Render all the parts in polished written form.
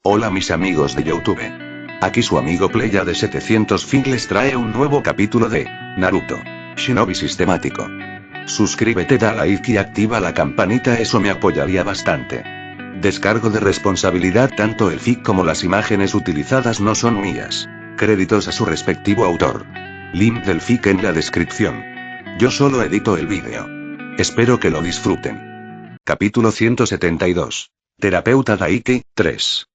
Hola mis amigos de YouTube. Aquí su amigo Playa de 700 Fin les trae un nuevo capítulo de Naruto Shinobi Sistemático. Suscríbete, da like y activa la campanita, eso me apoyaría bastante. Descargo de responsabilidad, tanto el fic como las imágenes utilizadas no son mías. Créditos a su respectivo autor. Link del fic en la descripción. Yo solo edito el vídeo. Espero que lo disfruten. Capítulo 172. Terapeuta Daiki, 3.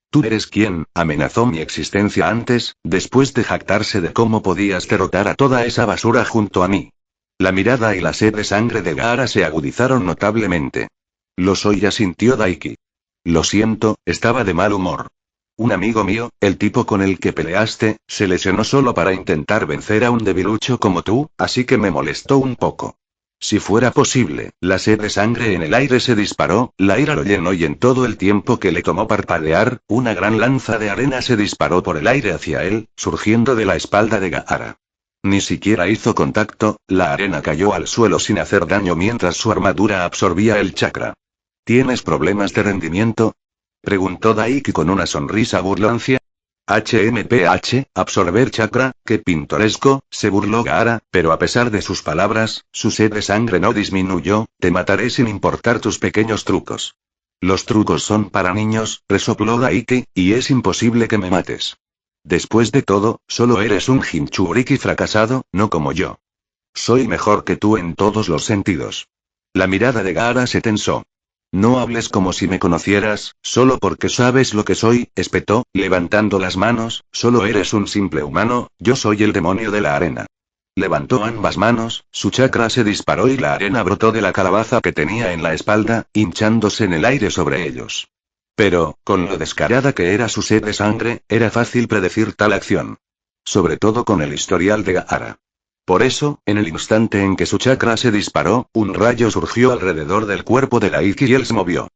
Tú eres quien amenazó mi existencia antes, después de jactarse de cómo podías derrotar a toda esa basura junto a mí. La mirada y la sed de sangre de Gaara se agudizaron notablemente. Lo soy, asintió Daiki. Lo siento, estaba de mal humor. Un amigo mío, el tipo con el que peleaste, se lesionó solo para intentar vencer a un debilucho como tú, así que me molestó un poco. Si fuera posible, la sed de sangre en el aire se disparó, la ira lo llenó y en todo el tiempo que le tomó parpadear, una gran lanza de arena se disparó por el aire hacia él, surgiendo de la espalda de Gaara. Ni siquiera hizo contacto, la arena cayó al suelo sin hacer daño mientras su armadura absorbía el chakra. ¿Tienes problemas de rendimiento?, preguntó Daiki con una sonrisa burlancia. HMPH, absorber chakra, qué pintoresco, se burló Gaara, pero a pesar de sus palabras, su sed de sangre no disminuyó. Te mataré sin importar tus pequeños trucos. Los trucos son para niños, resopló Daiki, y es imposible que me mates. Después de todo, solo eres un Jinchuriki fracasado, no como yo. Soy mejor que tú en todos los sentidos. La mirada de Gaara se tensó. No hables como si me conocieras, solo porque sabes lo que soy, espetó, levantando las manos. Solo eres un simple humano, yo soy el demonio de la arena. Levantó ambas manos, su chakra se disparó y la arena brotó de la calabaza que tenía en la espalda, hinchándose en el aire sobre ellos. Pero, con lo descarada que era su sed de sangre, era fácil predecir tal acción. Sobre todo con el historial de Gaara. Por eso, en el instante en que su chakra se disparó, un rayo surgió alrededor del cuerpo de Daiki y él se movió.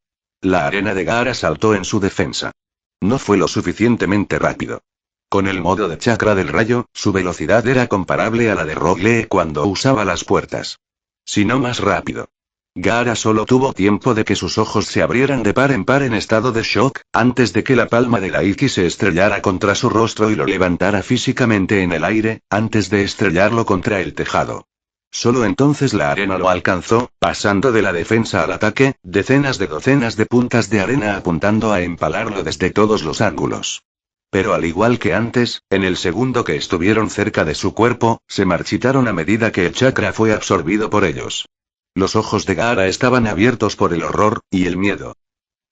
La arena de Gaara saltó en su defensa. No fue lo suficientemente rápido. Con el modo de chakra del rayo, su velocidad era comparable a la de Rock Lee cuando usaba las puertas. Si no más rápido. Gaara solo tuvo tiempo de que sus ojos se abrieran de par en par en estado de shock, antes de que la palma de Daiki se estrellara contra su rostro y lo levantara físicamente en el aire, antes de estrellarlo contra el tejado. Solo entonces la arena lo alcanzó, pasando de la defensa al ataque, docenas de puntas de arena apuntando a empalarlo desde todos los ángulos. Pero al igual que antes, en el segundo que estuvieron cerca de su cuerpo, se marchitaron a medida que el chakra fue absorbido por ellos. Los ojos de Gaara estaban abiertos por el horror y el miedo.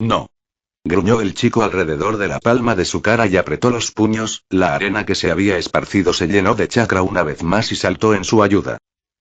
No. Gruñó el chico alrededor de la palma de su cara y apretó los puños. La arena que se había esparcido se llenó de chakra una vez más y saltó en su ayuda.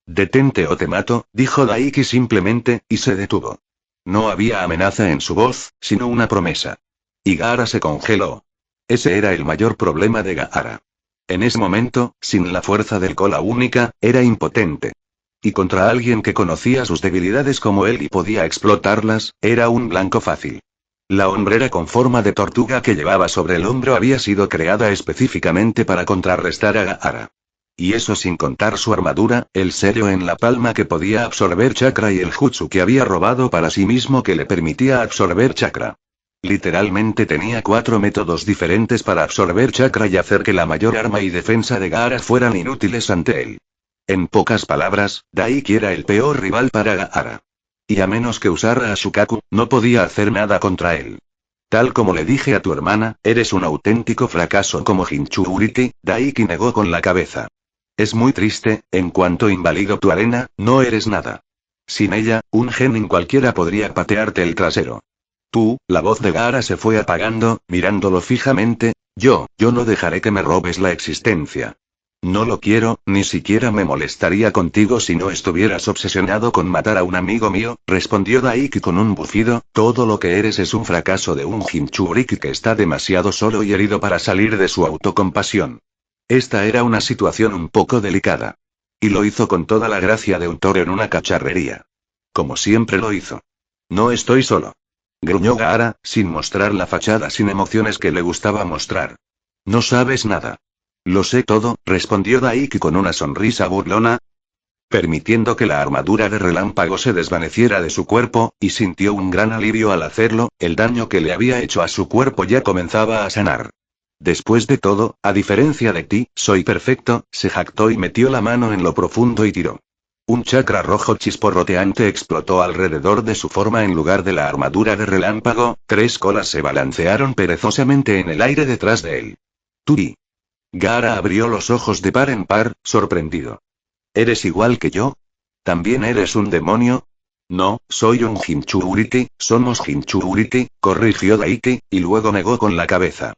Detente o te mato, dijo Daiki simplemente, y se detuvo. No había amenaza en su voz, sino una promesa. Y Gaara se congeló. Ese era el mayor problema de Gaara. En ese momento, sin la fuerza del cola única, era impotente. Y contra alguien que conocía sus debilidades como él y podía explotarlas, era un blanco fácil. La hombrera con forma de tortuga que llevaba sobre el hombro había sido creada específicamente para contrarrestar a Gaara. Y eso sin contar su armadura, el sello en la palma que podía absorber chakra y el jutsu que había robado para sí mismo que le permitía absorber chakra. Literalmente tenía 4 métodos diferentes para absorber chakra y hacer que la mayor arma y defensa de Gaara fueran inútiles ante él. En pocas palabras, Daiki era el peor rival para Gaara. Y a menos que usara a Shukaku, no podía hacer nada contra él. Tal como le dije a tu hermana, eres un auténtico fracaso como Jinchuriki, Daiki negó con la cabeza. Es muy triste, en cuanto invalido tu arena, no eres nada. Sin ella, un genin cualquiera podría patearte el trasero. Tú, la voz de Gaara se fue apagando, mirándolo fijamente. Yo no dejaré que me robes la existencia. No lo quiero, ni siquiera me molestaría contigo si no estuvieras obsesionado con matar a un amigo mío, respondió Daiki con un bufido. Todo lo que eres es un fracaso de un Jinchuriki que está demasiado solo y herido para salir de su autocompasión. Esta era una situación un poco delicada. Y lo hizo con toda la gracia de un toro en una cacharrería. Como siempre lo hizo. No estoy solo. Gruñó Gaara, sin mostrar la fachada sin emociones que le gustaba mostrar. No sabes nada. Lo sé todo, respondió Daiki con una sonrisa burlona. permitiendo que la armadura de relámpago se desvaneciera de su cuerpo, y sintió un gran alivio al hacerlo. El daño que le había hecho a su cuerpo ya comenzaba a sanar. Después de todo, a diferencia de ti, soy perfecto, se jactó y metió la mano en lo profundo y tiró. Un chakra rojo chisporroteante explotó alrededor de su forma en lugar de la armadura de relámpago. 3 colas se balancearon perezosamente en el aire detrás de él. Turi. Gaara abrió los ojos de par en par, sorprendido. ¿Eres igual que yo? ¿También eres un demonio? No, soy un Jinchuriki, somos Jinchuriki, corrigió Daiki, y luego negó con la cabeza.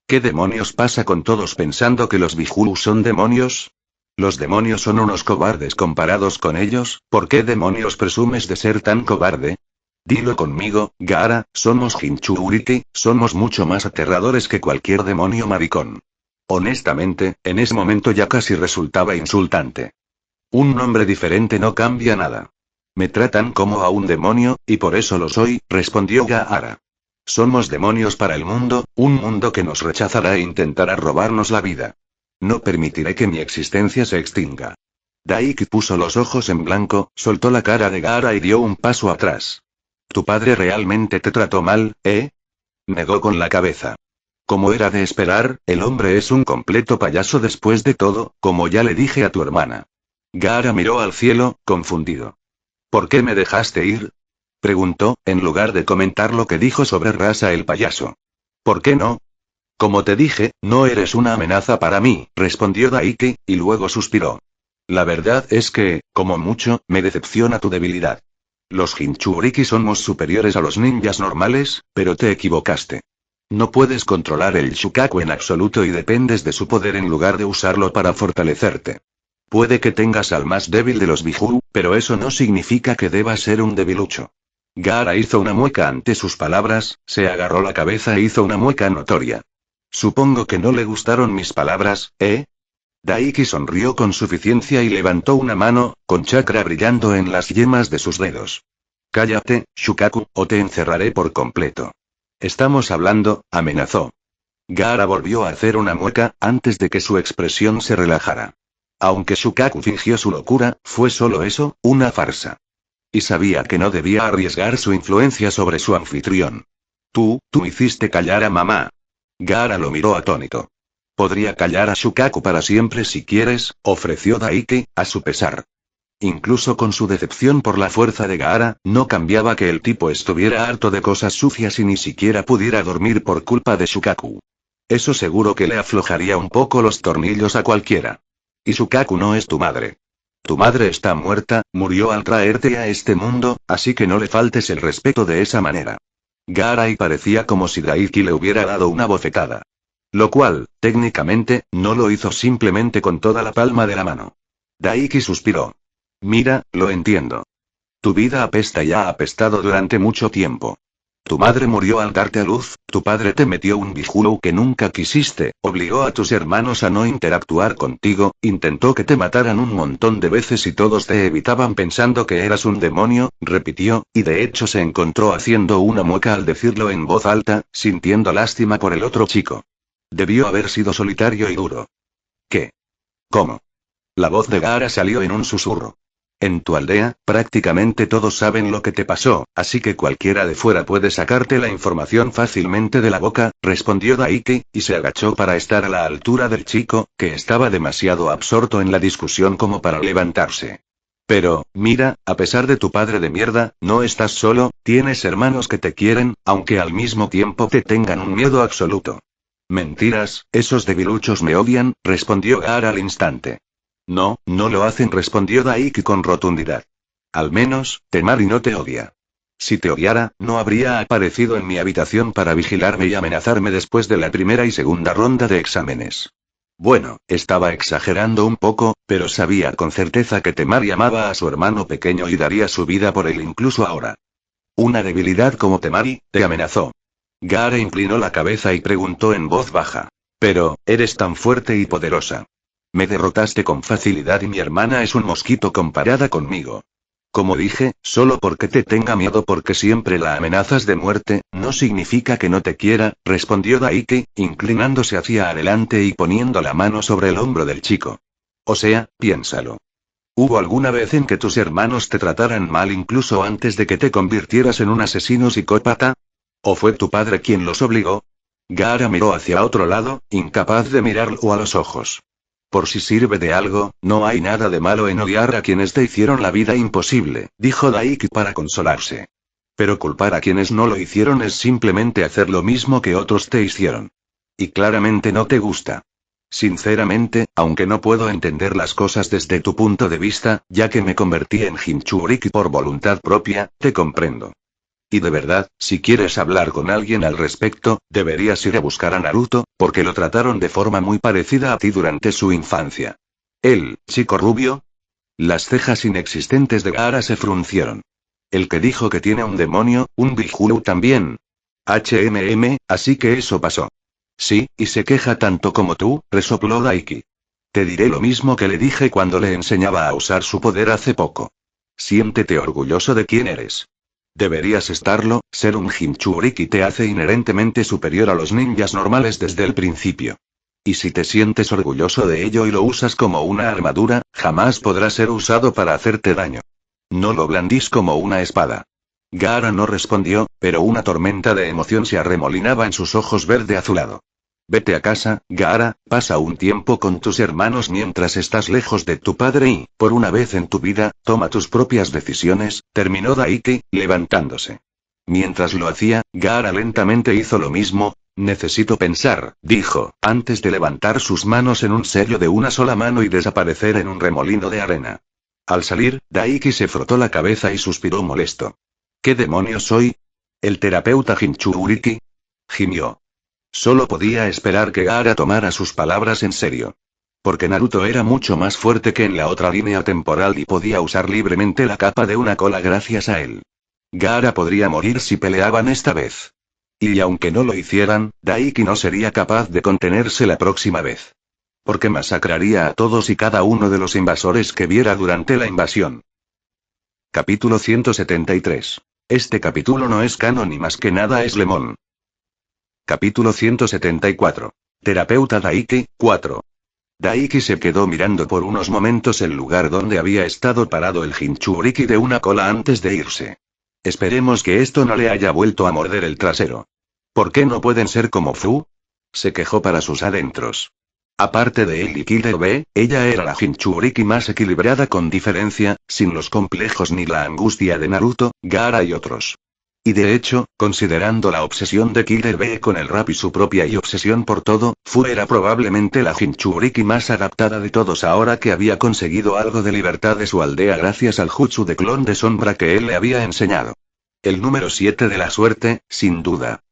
¿Qué demonios pasa con todos pensando que los Bijuu son demonios? Los demonios son unos cobardes comparados con ellos. ¿Por qué demonios presumes de ser tan cobarde? Dilo conmigo, Gaara, somos Jinchuriki, somos mucho más aterradores que cualquier demonio maricón. Honestamente, en ese momento ya casi resultaba insultante. Un nombre diferente no cambia nada. Me tratan como a un demonio, y por eso lo soy, respondió Gaara. Somos demonios para el mundo, un mundo que nos rechazará e intentará robarnos la vida. No permitiré que mi existencia se extinga. Daiki puso los ojos en blanco, soltó la cara de Gaara y dio un paso atrás. ¿Tu padre realmente te trató mal, eh? Negó con la cabeza. Como era de esperar, el hombre es un completo payaso después de todo, como ya le dije a tu hermana. Gaara miró al cielo, confundido. ¿Por qué me dejaste ir? Preguntó, en lugar de comentar lo que dijo sobre Rasa el payaso. ¿Por qué no? Como te dije, no eres una amenaza para mí, respondió Daiki, y luego suspiró. La verdad es que, como mucho, me decepciona tu debilidad. Los Jinchuriki somos superiores a los ninjas normales, pero te equivocaste. No puedes controlar el Shukaku en absoluto y dependes de su poder en lugar de usarlo para fortalecerte. Puede que tengas al más débil de los Bijuu, pero eso no significa que debas ser un debilucho. Gaara hizo una mueca ante sus palabras, se agarró la cabeza e hizo una mueca notoria. Supongo que no le gustaron mis palabras, ¿eh? Daiki sonrió con suficiencia y levantó una mano, con chakra brillando en las yemas de sus dedos. Cállate, Shukaku, o te encerraré por completo. Estamos hablando, amenazó. Gaara volvió a hacer una mueca, antes de que su expresión se relajara. Aunque Shukaku fingió su locura, fue solo eso, una farsa. Y sabía que no debía arriesgar su influencia sobre su anfitrión. Tú hiciste callar a mamá. Gaara lo miró atónito. Podría callar a Shukaku para siempre si quieres, ofreció Daiki, a su pesar. Incluso con su decepción por la fuerza de Gaara, no cambiaba que el tipo estuviera harto de cosas sucias y ni siquiera pudiera dormir por culpa de Shukaku. Eso seguro que le aflojaría un poco los tornillos a cualquiera. Y Shukaku no es tu madre. Tu madre está muerta, murió al traerte a este mundo, así que no le faltes el respeto de esa manera. Gaara y parecía como si Daiki le hubiera dado una bofetada. Lo cual, técnicamente, no lo hizo simplemente con toda la palma de la mano. Daiki suspiró. Mira, lo entiendo. Tu vida apesta y ha apestado durante mucho tiempo. Tu madre murió al darte a luz, tu padre te metió un Bijuu que nunca quisiste, obligó a tus hermanos a no interactuar contigo, intentó que te mataran un montón de veces y todos te evitaban pensando que eras un demonio, repitió, y de hecho se encontró haciendo una mueca al decirlo en voz alta, sintiendo lástima por el otro chico. Debió haber sido solitario y duro. ¿Qué? ¿Cómo? La voz de Gaara salió en un susurro. En tu aldea, prácticamente todos saben lo que te pasó, así que cualquiera de fuera puede sacarte la información fácilmente de la boca, respondió Daiki, y se agachó para estar a la altura del chico, que estaba demasiado absorto en la discusión como para levantarse. Pero, mira, a pesar de tu padre de mierda, no estás solo, tienes hermanos que te quieren, aunque al mismo tiempo te tengan un miedo absoluto. Mentiras, esos debiluchos me odian, respondió Gaara al instante. No, no lo hacen, respondió Daiki con rotundidad. Al menos, Temari no te odia. Si te odiara, no habría aparecido en mi habitación para vigilarme y amenazarme después de la primera y segunda ronda de exámenes. Bueno, estaba exagerando un poco, pero sabía con certeza que Temari amaba a su hermano pequeño y daría su vida por él incluso ahora. Una debilidad como Temari, te amenazó. Gaara inclinó la cabeza y preguntó en voz baja. Pero, eres tan fuerte y poderosa. Me derrotaste con facilidad y mi hermana es un mosquito comparada conmigo. Como dije, solo porque te tenga miedo porque siempre la amenazas de muerte, no significa que no te quiera, respondió Daiki, inclinándose hacia adelante y poniendo la mano sobre el hombro del chico. O sea, piénsalo. ¿Hubo alguna vez en que tus hermanos te trataran mal incluso antes de que te convirtieras en un asesino psicópata? ¿O fue tu padre quien los obligó? Gaara miró hacia otro lado, incapaz de mirarlo a los ojos. Por si sirve de algo, no hay nada de malo en odiar a quienes te hicieron la vida imposible, dijo Daiki para consolarse. Pero culpar a quienes no lo hicieron es simplemente hacer lo mismo que otros te hicieron. Y claramente no te gusta. Sinceramente, aunque no puedo entender las cosas desde tu punto de vista, ya que me convertí en Jinchuriki por voluntad propia, te comprendo. Y de verdad, si quieres hablar con alguien al respecto, deberías ir a buscar a Naruto, porque lo trataron de forma muy parecida a ti durante su infancia. ¿El chico rubio? Las cejas inexistentes de Gaara se fruncieron. El que dijo que tiene un demonio, un Biju también. Así que eso pasó. Sí, y se queja tanto como tú, resopló Daiki. Te diré lo mismo que le dije cuando le enseñaba a usar su poder hace poco. Siéntete orgulloso de quién eres. Deberías estarlo, ser un Jinchuriki te hace inherentemente superior a los ninjas normales desde el principio. Y si te sientes orgulloso de ello y lo usas como una armadura, jamás podrá ser usado para hacerte daño. No lo blandís como una espada. Gaara no respondió, pero una tormenta de emoción se arremolinaba en sus ojos verde azulado. Vete a casa, Gaara, pasa un tiempo con tus hermanos mientras estás lejos de tu padre y, por una vez en tu vida, toma tus propias decisiones, terminó Daiki, levantándose. Mientras lo hacía, Gaara lentamente hizo lo mismo. Necesito pensar, dijo, antes de levantar sus manos en un sello de una sola mano y desaparecer en un remolino de arena. Al salir, Daiki se frotó la cabeza y suspiró molesto. ¿Qué demonios soy? ¿El terapeuta Jinchuriki? Gimió. Solo podía esperar que Gaara tomara sus palabras en serio. Porque Naruto era mucho más fuerte que en la otra línea temporal y podía usar libremente la capa de una cola gracias a él. Gaara podría morir si peleaban esta vez. Y aunque no lo hicieran, Daiki no sería capaz de contenerse la próxima vez. Porque masacraría a todos y cada uno de los invasores que viera durante la invasión. Capítulo 173. Este capítulo no es canon y más que nada es Lemon. Capítulo 174. Terapeuta Daiki, 4. Daiki se quedó mirando por unos momentos el lugar donde había estado parado el Jinchuriki de una cola antes de irse. Esperemos que esto no le haya vuelto a morder el trasero. ¿Por qué no pueden ser como Fu? Se quejó para sus adentros. Aparte de él y Killer B, ella era la Jinchuriki más equilibrada con diferencia, sin los complejos ni la angustia de Naruto, Gaara y otros. Y de hecho, considerando la obsesión de Killer B con el rap y su propia obsesión por todo, Fu era probablemente la Jinchuriki más adaptada de todos ahora que había conseguido algo de libertad de su aldea gracias al jutsu de clon de sombra que él le había enseñado. El número 7 de la suerte, sin duda.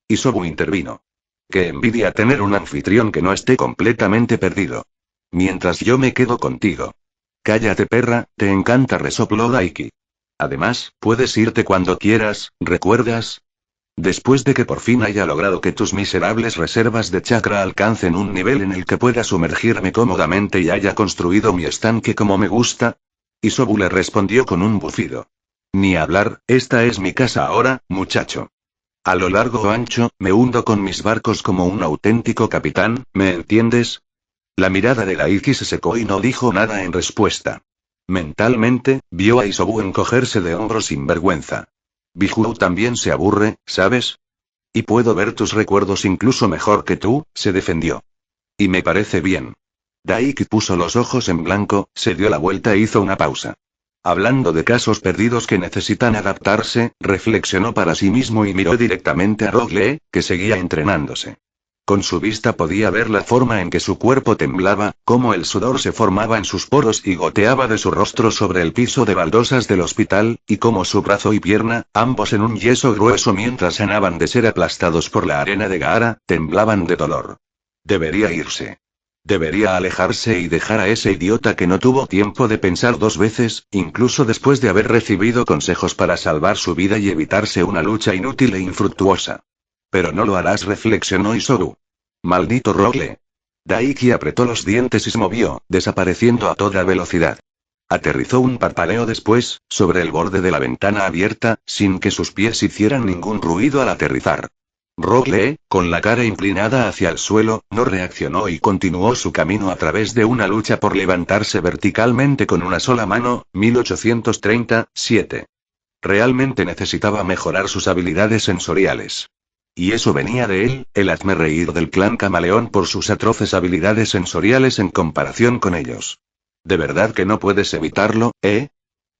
Isobu intervino. Qué envidia tener un anfitrión que no esté completamente perdido. Mientras yo me quedo contigo. Cállate perra, te encanta, resopló Daiki. Además, puedes irte cuando quieras, ¿recuerdas? Después de que por fin haya logrado que tus miserables reservas de chakra alcancen un nivel en el que pueda sumergirme cómodamente y haya construido mi estanque como me gusta. Isobu le respondió con un bufido. Ni hablar, esta es mi casa ahora, muchacho. A lo largo o ancho, me hundo con mis barcos como un auténtico capitán, ¿me entiendes? La mirada de Daiki se secó y no dijo nada en respuesta. Mentalmente, vio a Isobu encogerse de hombros sin vergüenza. Biju también se aburre, ¿sabes? Y puedo ver tus recuerdos incluso mejor que tú, se defendió. Y me parece bien. Daiki puso los ojos en blanco, se dio la vuelta e hizo una pausa. Hablando de casos perdidos que necesitan adaptarse, reflexionó para sí mismo y miró directamente a Rock Lee, que seguía entrenándose. Con su vista podía ver la forma en que su cuerpo temblaba, cómo el sudor se formaba en sus poros y goteaba de su rostro sobre el piso de baldosas del hospital, y cómo su brazo y pierna, ambos en un yeso grueso mientras sanaban de ser aplastados por la arena de Gaara, temblaban de dolor. Debería irse. Debería alejarse y dejar a ese idiota que no tuvo tiempo de pensar dos veces, incluso después de haber recibido consejos para salvar su vida y evitarse una lucha inútil e infructuosa. Pero no lo harás, reflexionó Isobu. Maldito Rogle. Daiki apretó los dientes y se movió, desapareciendo a toda velocidad. Aterrizó un parpadeo después, sobre el borde de la ventana abierta, sin que sus pies hicieran ningún ruido al aterrizar. Rock Lee, con la cara inclinada hacia el suelo, no reaccionó y continuó su camino a través de una lucha por levantarse verticalmente con una sola mano. 1837. Realmente necesitaba mejorar sus habilidades sensoriales. Y eso venía de él, el hazmerreír del clan camaleón por sus atroces habilidades sensoriales en comparación con ellos. ¿De verdad que no puedes evitarlo, eh?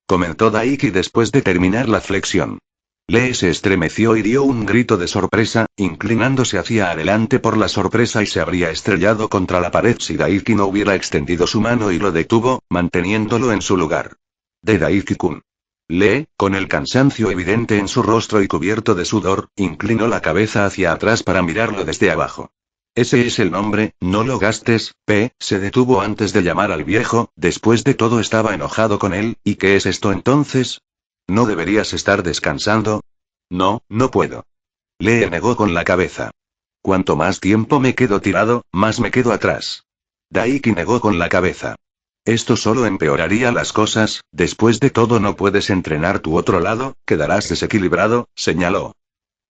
Comentó Daiki después de terminar la flexión. Lee se estremeció y dio un grito de sorpresa, inclinándose hacia adelante por la sorpresa y se habría estrellado contra la pared si Daiki no hubiera extendido su mano y lo detuvo, manteniéndolo en su lugar. De Daiki-kun. Lee, con el cansancio evidente en su rostro y cubierto de sudor, inclinó la cabeza hacia atrás para mirarlo desde abajo. Ese es el nombre, no lo gastes, se detuvo antes de llamar al viejo, después de todo estaba enojado con él. ¿Y qué es esto entonces? ¿No deberías estar descansando? No, no puedo. Lee negó con la cabeza. Cuanto más tiempo me quedo tirado, más me quedo atrás. Daiki negó con la cabeza. Esto solo empeoraría las cosas, después de todo no puedes entrenar tu otro lado, quedarás desequilibrado, señaló.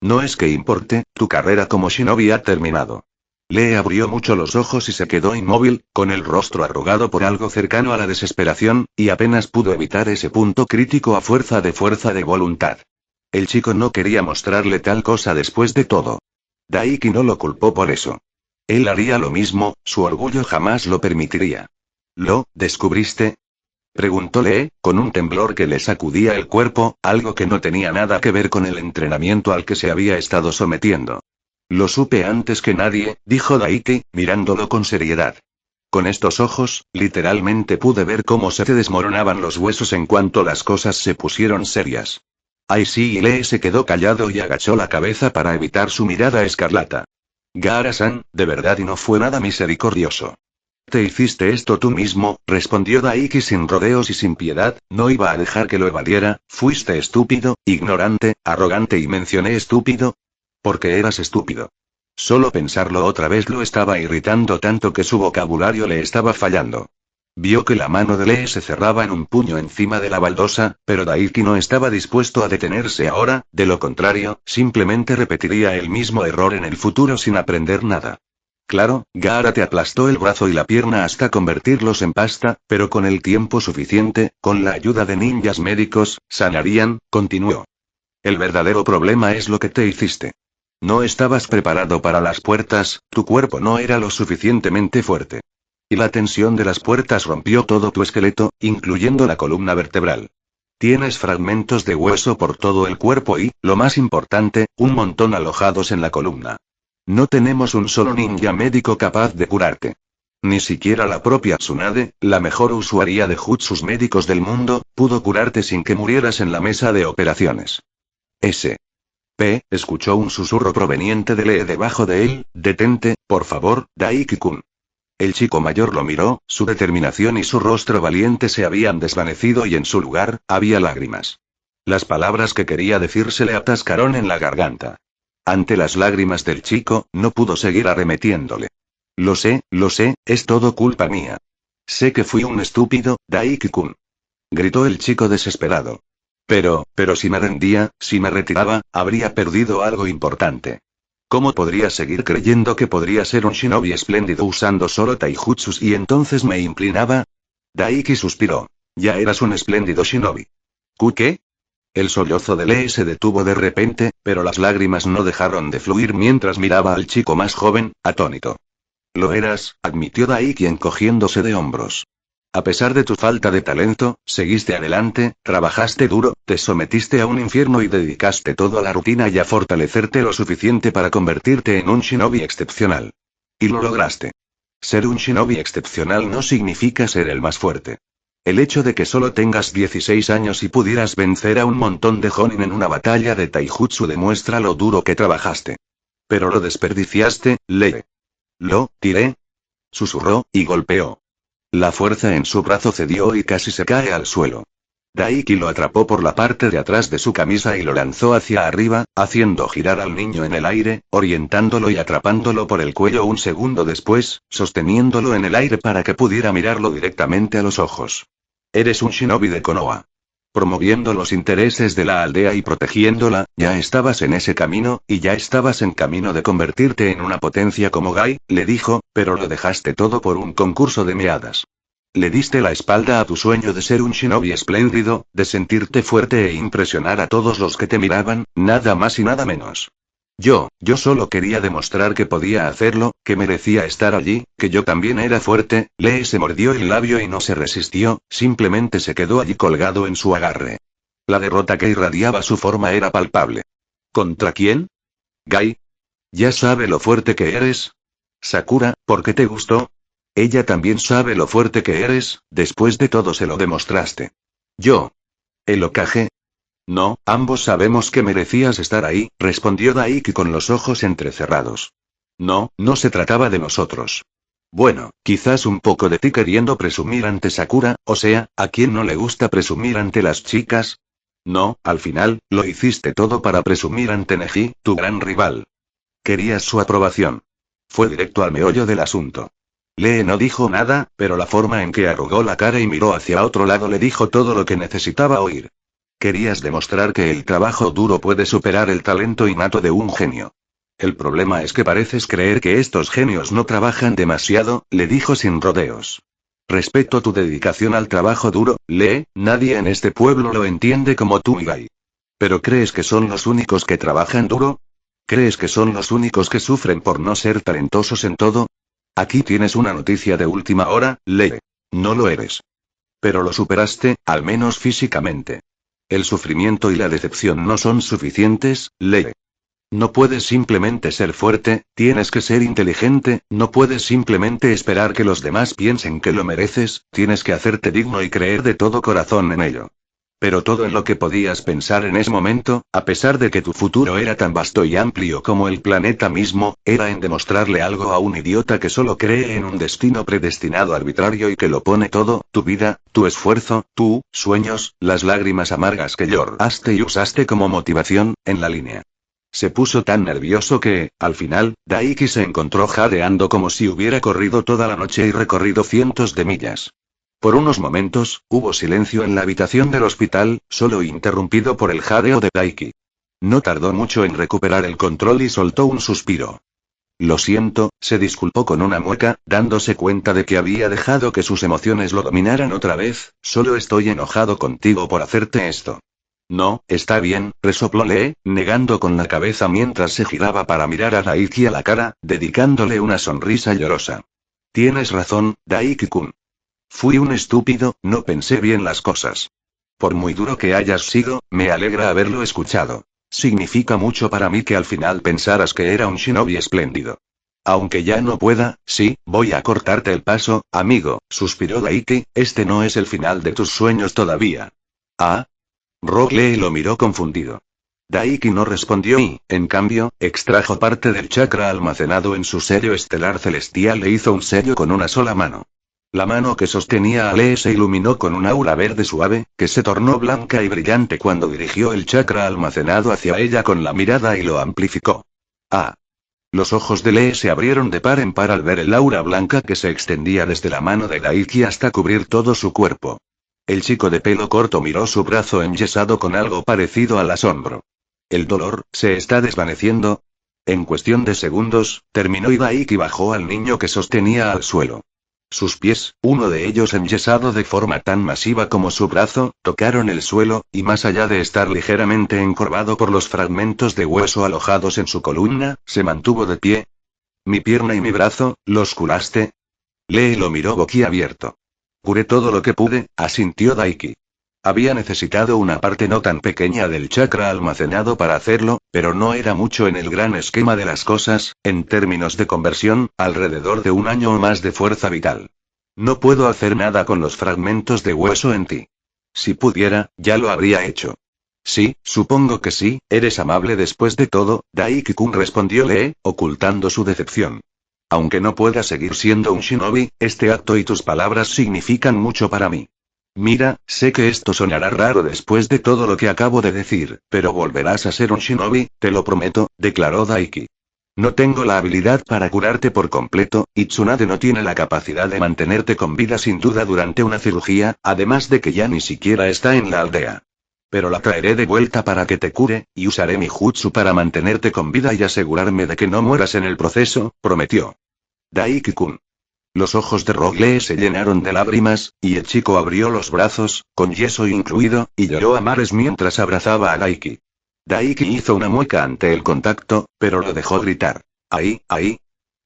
No es que importe, tu carrera como shinobi ha terminado. Lee abrió mucho los ojos y se quedó inmóvil, con el rostro arrugado por algo cercano a la desesperación, y apenas pudo evitar ese punto crítico a fuerza de voluntad. El chico no quería mostrarle tal cosa después de todo. Daiki no lo culpó por eso. Él haría lo mismo, su orgullo jamás lo permitiría. ¿Lo descubriste? Preguntó Lee, con un temblor que le sacudía el cuerpo, algo que no tenía nada que ver con el entrenamiento al que se había estado sometiendo. Lo supe antes que nadie, dijo Daiki, mirándolo con seriedad. Con estos ojos, literalmente pude ver cómo se te desmoronaban los huesos en cuanto las cosas se pusieron serias. Ay sí, y Lee se quedó callado y agachó la cabeza para evitar su mirada escarlata. Gaara-san, de verdad y no fue nada misericordioso. Te hiciste esto tú mismo, respondió Daiki sin rodeos y sin piedad, no iba a dejar que lo evadiera. Fuiste estúpido, ignorante, arrogante y mencioné estúpido. Porque eras estúpido. Solo pensarlo otra vez lo estaba irritando tanto que su vocabulario le estaba fallando. Vio que la mano de Lee se cerraba en un puño encima de la baldosa, pero Daiki no estaba dispuesto a detenerse ahora, de lo contrario, simplemente repetiría el mismo error en el futuro sin aprender nada. Claro, Gaara te aplastó el brazo y la pierna hasta convertirlos en pasta, pero con el tiempo suficiente, con la ayuda de ninjas médicos, sanarían, continuó. El verdadero problema es lo que te hiciste. No estabas preparado para las puertas, tu cuerpo no era lo suficientemente fuerte. Y la tensión de las puertas rompió todo tu esqueleto, incluyendo la columna vertebral. Tienes fragmentos de hueso por todo el cuerpo y, lo más importante, un montón alojados en la columna. No tenemos un solo ninja médico capaz de curarte. Ni siquiera la propia Tsunade, la mejor usuaria de jutsus médicos del mundo, pudo curarte sin que murieras en la mesa de operaciones. Escuchó un susurro proveniente de Lee debajo de él. Detente, por favor, Daiki-kun. El chico mayor lo miró, su determinación y su rostro valiente se habían desvanecido y en su lugar, había lágrimas. Las palabras que quería decir se le atascaron en la garganta. Ante las lágrimas del chico, no pudo seguir arremetiéndole. Lo sé, es todo culpa mía. Sé que fui un estúpido, Daiki-kun. Gritó el chico desesperado. Pero si me rendía, si me retiraba, habría perdido algo importante. ¿Cómo podría seguir creyendo que podría ser un shinobi espléndido usando solo taijutsus y entonces me inclinaba? Daiki suspiró. Ya eras un espléndido shinobi. ¿Qué? El sollozo de Lee se detuvo de repente, pero las lágrimas no dejaron de fluir mientras miraba al chico más joven, atónito. Lo eras, admitió Daiki encogiéndose de hombros. A pesar de tu falta de talento, seguiste adelante, trabajaste duro, te sometiste a un infierno y dedicaste todo a la rutina y a fortalecerte lo suficiente para convertirte en un shinobi excepcional. Y lo lograste. Ser un shinobi excepcional no significa ser el más fuerte. El hecho de que solo tengas 16 años y pudieras vencer a un montón de jonin en una batalla de taijutsu demuestra lo duro que trabajaste. Pero lo desperdiciaste, Lee. Lo tiré. Susurró, y golpeó. La fuerza en su brazo cedió y casi se cae al suelo. Daiki lo atrapó por la parte de atrás de su camisa y lo lanzó hacia arriba, haciendo girar al niño en el aire, orientándolo y atrapándolo por el cuello un segundo después, sosteniéndolo en el aire para que pudiera mirarlo directamente a los ojos. Eres un shinobi de Konoha. promoviendo los intereses de la aldea y protegiéndola, ya estabas en ese camino, y ya estabas en camino de convertirte en una potencia como Gai, le dijo, pero lo dejaste todo por un concurso de meadas. Le diste la espalda a tu sueño de ser un shinobi espléndido, de sentirte fuerte e impresionar a todos los que te miraban, nada más y nada menos. Yo solo quería demostrar que podía hacerlo, que merecía estar allí, que yo también era fuerte. Lee se mordió el labio y no se resistió, simplemente se quedó allí colgado en su agarre. La derrota que irradiaba su forma era palpable. ¿Contra quién? Gai. ¿Ya sabe lo fuerte que eres? Sakura, ¿por qué te gustó? Ella también sabe lo fuerte que eres, después de todo se lo demostraste. Yo. ¿El Hokage? No, ambos sabemos que merecías estar ahí, respondió Daiki con los ojos entrecerrados. No, no se trataba de nosotros. Bueno, quizás un poco de ti queriendo presumir ante Sakura, o sea, ¿a quién no le gusta presumir ante las chicas? No, al final, lo hiciste todo para presumir ante Neji, tu gran rival. Querías su aprobación. Fue directo al meollo del asunto. Lee no dijo nada, pero la forma en que arrugó la cara y miró hacia otro lado le dijo todo lo que necesitaba oír. Querías demostrar que el trabajo duro puede superar el talento innato de un genio. El problema es que pareces creer que estos genios no trabajan demasiado, le dijo sin rodeos. Respeto tu dedicación al trabajo duro, Lee, nadie en este pueblo lo entiende como tú y Gai. ¿Pero crees que son los únicos que trabajan duro? ¿Crees que son los únicos que sufren por no ser talentosos en todo? Aquí tienes una noticia de última hora, Lee. No lo eres. Pero lo superaste, al menos físicamente. El sufrimiento y la decepción no son suficientes, Lee. No puedes simplemente ser fuerte, tienes que ser inteligente, no puedes simplemente esperar que los demás piensen que lo mereces, tienes que hacerte digno y creer de todo corazón en ello. Pero todo en lo que podías pensar en ese momento, a pesar de que tu futuro era tan vasto y amplio como el planeta mismo, era en demostrarle algo a un idiota que solo cree en un destino predestinado arbitrario y que lo pone todo, tu vida, tu esfuerzo, tus sueños, las lágrimas amargas que lloraste y usaste como motivación, en la línea. Se puso tan nervioso que, al final, Daiki se encontró jadeando como si hubiera corrido toda la noche y recorrido cientos de millas. Por unos momentos, hubo silencio en la habitación del hospital, solo interrumpido por el jadeo de Daiki. No tardó mucho en recuperar el control y soltó un suspiro. Lo siento, se disculpó con una mueca, dándose cuenta de que había dejado que sus emociones lo dominaran otra vez. Solo estoy enojado contigo por hacerte esto. No, está bien, resopló Lee, negando con la cabeza mientras se giraba para mirar a Daiki a la cara, dedicándole una sonrisa llorosa. Tienes razón, Daiki-kun. Fui un estúpido, no pensé bien las cosas. Por muy duro que hayas sido, me alegra haberlo escuchado. Significa mucho para mí que al final pensaras que era un shinobi espléndido. Aunque ya no pueda, sí, voy a cortarte el paso, amigo, suspiró Daiki, este no es el final de tus sueños todavía. ¿Ah? Rock Lee lo miró confundido. Daiki no respondió y, en cambio, extrajo parte del chakra almacenado en su sello estelar celestial e hizo un sello con una sola mano. La mano que sostenía a Lee se iluminó con un aura verde suave, que se tornó blanca y brillante cuando dirigió el chakra almacenado hacia ella con la mirada y lo amplificó. ¡Ah! Los ojos de Lee se abrieron de par en par al ver el aura blanca que se extendía desde la mano de Daiki hasta cubrir todo su cuerpo. El chico de pelo corto miró su brazo enyesado con algo parecido al asombro. ¿El dolor se está desvaneciendo? En cuestión de segundos, terminó y Daiki bajó al niño que sostenía al suelo. Sus pies, uno de ellos enyesado de forma tan masiva como su brazo, tocaron el suelo, y más allá de estar ligeramente encorvado por los fragmentos de hueso alojados en su columna, se mantuvo de pie. ¿Mi pierna y mi brazo, los curaste? Lee lo miró boquiabierto. Curé todo lo que pude, asintió Daiki. Había necesitado una parte no tan pequeña del chakra almacenado para hacerlo, pero no era mucho en el gran esquema de las cosas, en términos de conversión, alrededor de un año o más de fuerza vital. No puedo hacer nada con los fragmentos de hueso en ti. Si pudiera, ya lo habría hecho. Sí, supongo que sí, eres amable después de todo, Daiki-kun respondió Lee, ocultando su decepción. Aunque no pueda seguir siendo un shinobi, este acto y tus palabras significan mucho para mí. Mira, sé que esto sonará raro después de todo lo que acabo de decir, pero volverás a ser un shinobi, te lo prometo, declaró Daiki. No tengo la habilidad para curarte por completo, y Tsunade no tiene la capacidad de mantenerte con vida sin duda durante una cirugía, además de que ya ni siquiera está en la aldea. Pero la traeré de vuelta para que te cure, y usaré mi jutsu para mantenerte con vida y asegurarme de que no mueras en el proceso, prometió. Daiki-kun. Los ojos de Rogue se llenaron de lágrimas, y el chico abrió los brazos, con yeso incluido, y lloró a mares mientras abrazaba a Daiki. Daiki hizo una mueca ante el contacto, pero lo dejó gritar. Ahí, ahí.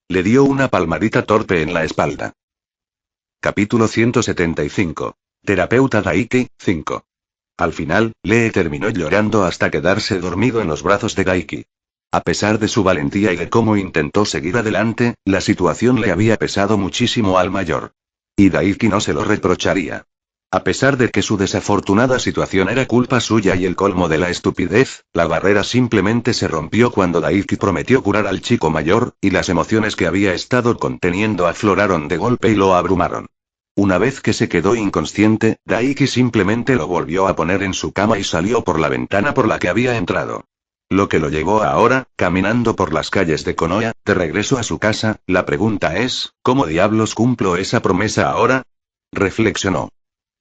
Le dio una palmadita torpe en la espalda. Capítulo 175. Terapeuta Daiki, 5. Al final, Lee terminó llorando hasta quedarse dormido en los brazos de Daiki. A pesar de su valentía y de cómo intentó seguir adelante, la situación le había pesado muchísimo al mayor. Y Daiki no se lo reprocharía. A pesar de que su desafortunada situación era culpa suya y el colmo de la estupidez, la barrera simplemente se rompió cuando Daiki prometió curar al chico mayor, y las emociones que había estado conteniendo afloraron de golpe y lo abrumaron. Una vez que se quedó inconsciente, Daiki simplemente lo volvió a poner en su cama y salió por la ventana por la que había entrado. Lo que lo llevó ahora, caminando por las calles de Konoha, de regreso a su casa, la pregunta es, ¿cómo diablos cumplo esa promesa ahora? Reflexionó.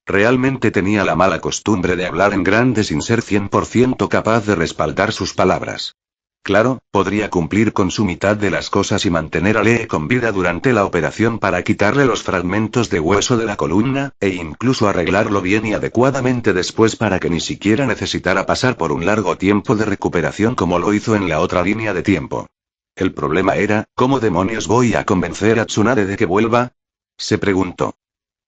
Realmente tenía la mala costumbre de hablar en grande sin ser 100% capaz de respaldar sus palabras. Claro, podría cumplir con su mitad de las cosas y mantener a Lee con vida durante la operación para quitarle los fragmentos de hueso de la columna, e incluso arreglarlo bien y adecuadamente después para que ni siquiera necesitara pasar por un largo tiempo de recuperación como lo hizo en la otra línea de tiempo. El problema era, ¿cómo demonios voy a convencer a Tsunade de que vuelva? Se preguntó.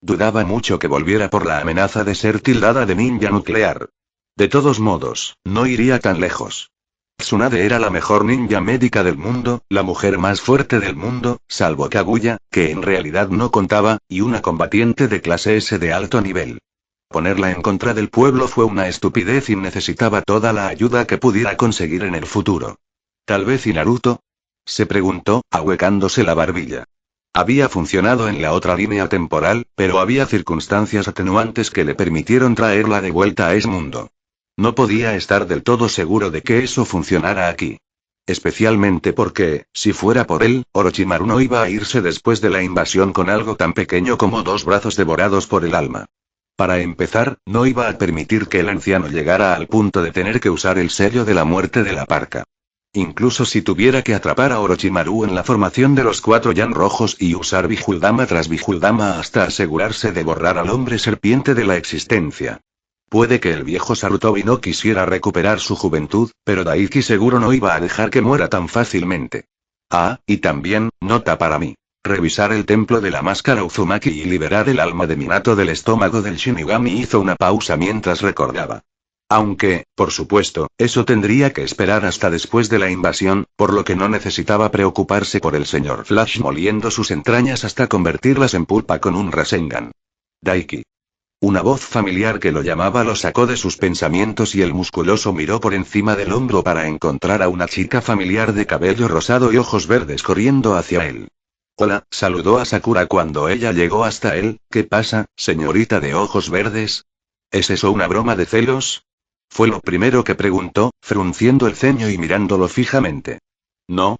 Dudaba mucho que volviera por la amenaza de ser tildada de ninja nuclear. De todos modos, no iría tan lejos. Tsunade era la mejor ninja médica del mundo, la mujer más fuerte del mundo, salvo Kaguya, que en realidad no contaba, y una combatiente de clase S de alto nivel. Ponerla en contra del pueblo fue una estupidez y necesitaba toda la ayuda que pudiera conseguir en el futuro. ¿Tal vez y Naruto? Se preguntó, ahuecándose la barbilla. Había funcionado en la otra línea temporal, pero había circunstancias atenuantes que le permitieron traerla de vuelta a ese mundo. No podía estar del todo seguro de que eso funcionara aquí. Especialmente porque, si fuera por él, Orochimaru no iba a irse después de la invasión con algo tan pequeño como 2 brazos devorados por el alma. Para empezar, no iba a permitir que el anciano llegara al punto de tener que usar el sello de la muerte de la parca. Incluso si tuviera que atrapar a Orochimaru en la formación de los 4 Yan rojos y usar Vijuldama tras Vijuldama hasta asegurarse de borrar al hombre serpiente de la existencia. Puede que el viejo Sarutobi no quisiera recuperar su juventud, pero Daiki seguro no iba a dejar que muera tan fácilmente. Ah, y también, nota para mí. Revisar el templo de la máscara Uzumaki y liberar el alma de Minato del estómago del Shinigami. Hizo una pausa mientras recordaba. Aunque, por supuesto, eso tendría que esperar hasta después de la invasión, por lo que no necesitaba preocuparse por el señor Flash moliendo sus entrañas hasta convertirlas en pulpa con un Rasengan. Daiki. Una voz familiar que lo llamaba lo sacó de sus pensamientos y el musculoso miró por encima del hombro para encontrar a una chica familiar de cabello rosado y ojos verdes corriendo hacia él. Hola, saludó a Sakura cuando ella llegó hasta él. ¿Qué pasa, señorita de ojos verdes? ¿Es eso una broma de celos? Fue lo primero que preguntó, frunciendo el ceño y mirándolo fijamente. No.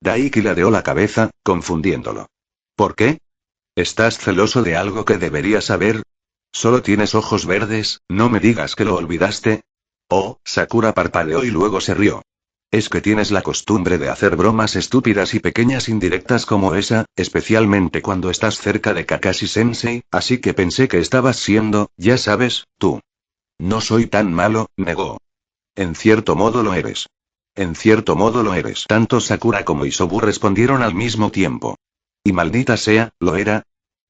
Daiki ladeó la cabeza, confundiéndolo. ¿Por qué? ¿Estás celoso de algo que deberías saber? Solo tienes ojos verdes, no me digas que lo olvidaste. Oh, Sakura parpadeó y luego se rió. Es que tienes la costumbre de hacer bromas estúpidas y pequeñas indirectas como esa, especialmente cuando estás cerca de Kakashi-sensei, así que pensé que estabas siendo, ya sabes, tú. No soy tan malo, negó. En cierto modo lo eres. En cierto modo lo eres. Tanto Sakura como Isobu respondieron al mismo tiempo. Y maldita sea, lo era.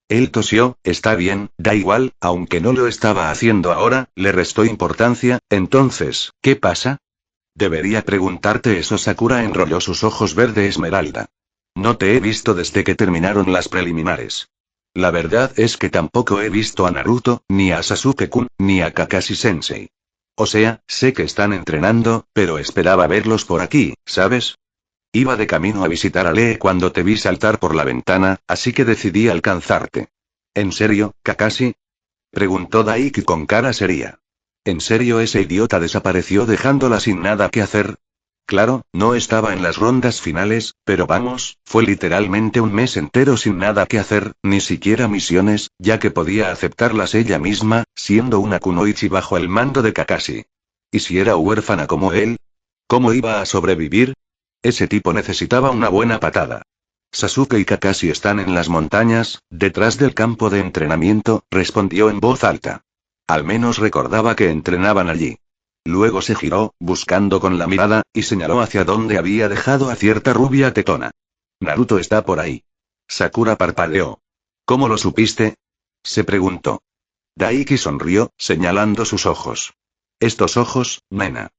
Él tosió. Está bien, da igual, aunque no lo estaba haciendo ahora, le restó importancia. Entonces, ¿qué pasa? Debería preguntarte eso. Sakura enrolló sus ojos verde esmeralda. No te he visto desde que terminaron las preliminares. La verdad es que tampoco he visto a Naruto, ni a Sasuke-kun, ni a Kakashi-sensei. O sea, sé que están entrenando, pero esperaba verlos por aquí, ¿sabes? Iba de camino a visitar a Lee cuando te vi saltar por la ventana, así que decidí alcanzarte. ¿En serio, Kakashi? Preguntó Daiki con cara seria. ¿En serio ese idiota desapareció dejándola sin nada que hacer? Claro, no estaba en las rondas finales, pero vamos, fue literalmente un mes entero sin nada que hacer, ni siquiera misiones, ya que podía aceptarlas ella misma, siendo una kunoichi bajo el mando de Kakashi. ¿Y si era huérfana como él? ¿Cómo iba a sobrevivir? Ese tipo necesitaba una buena patada. Sasuke y Kakashi están en las montañas, detrás del campo de entrenamiento, respondió en voz alta. Al menos recordaba que entrenaban allí. Luego se giró, buscando con la mirada, y señaló hacia donde había dejado a cierta rubia tetona. Naruto está por ahí. Sakura parpadeó. ¿Cómo lo supiste? Se preguntó. Daiki sonrió, señalando sus ojos. Estos ojos, nena.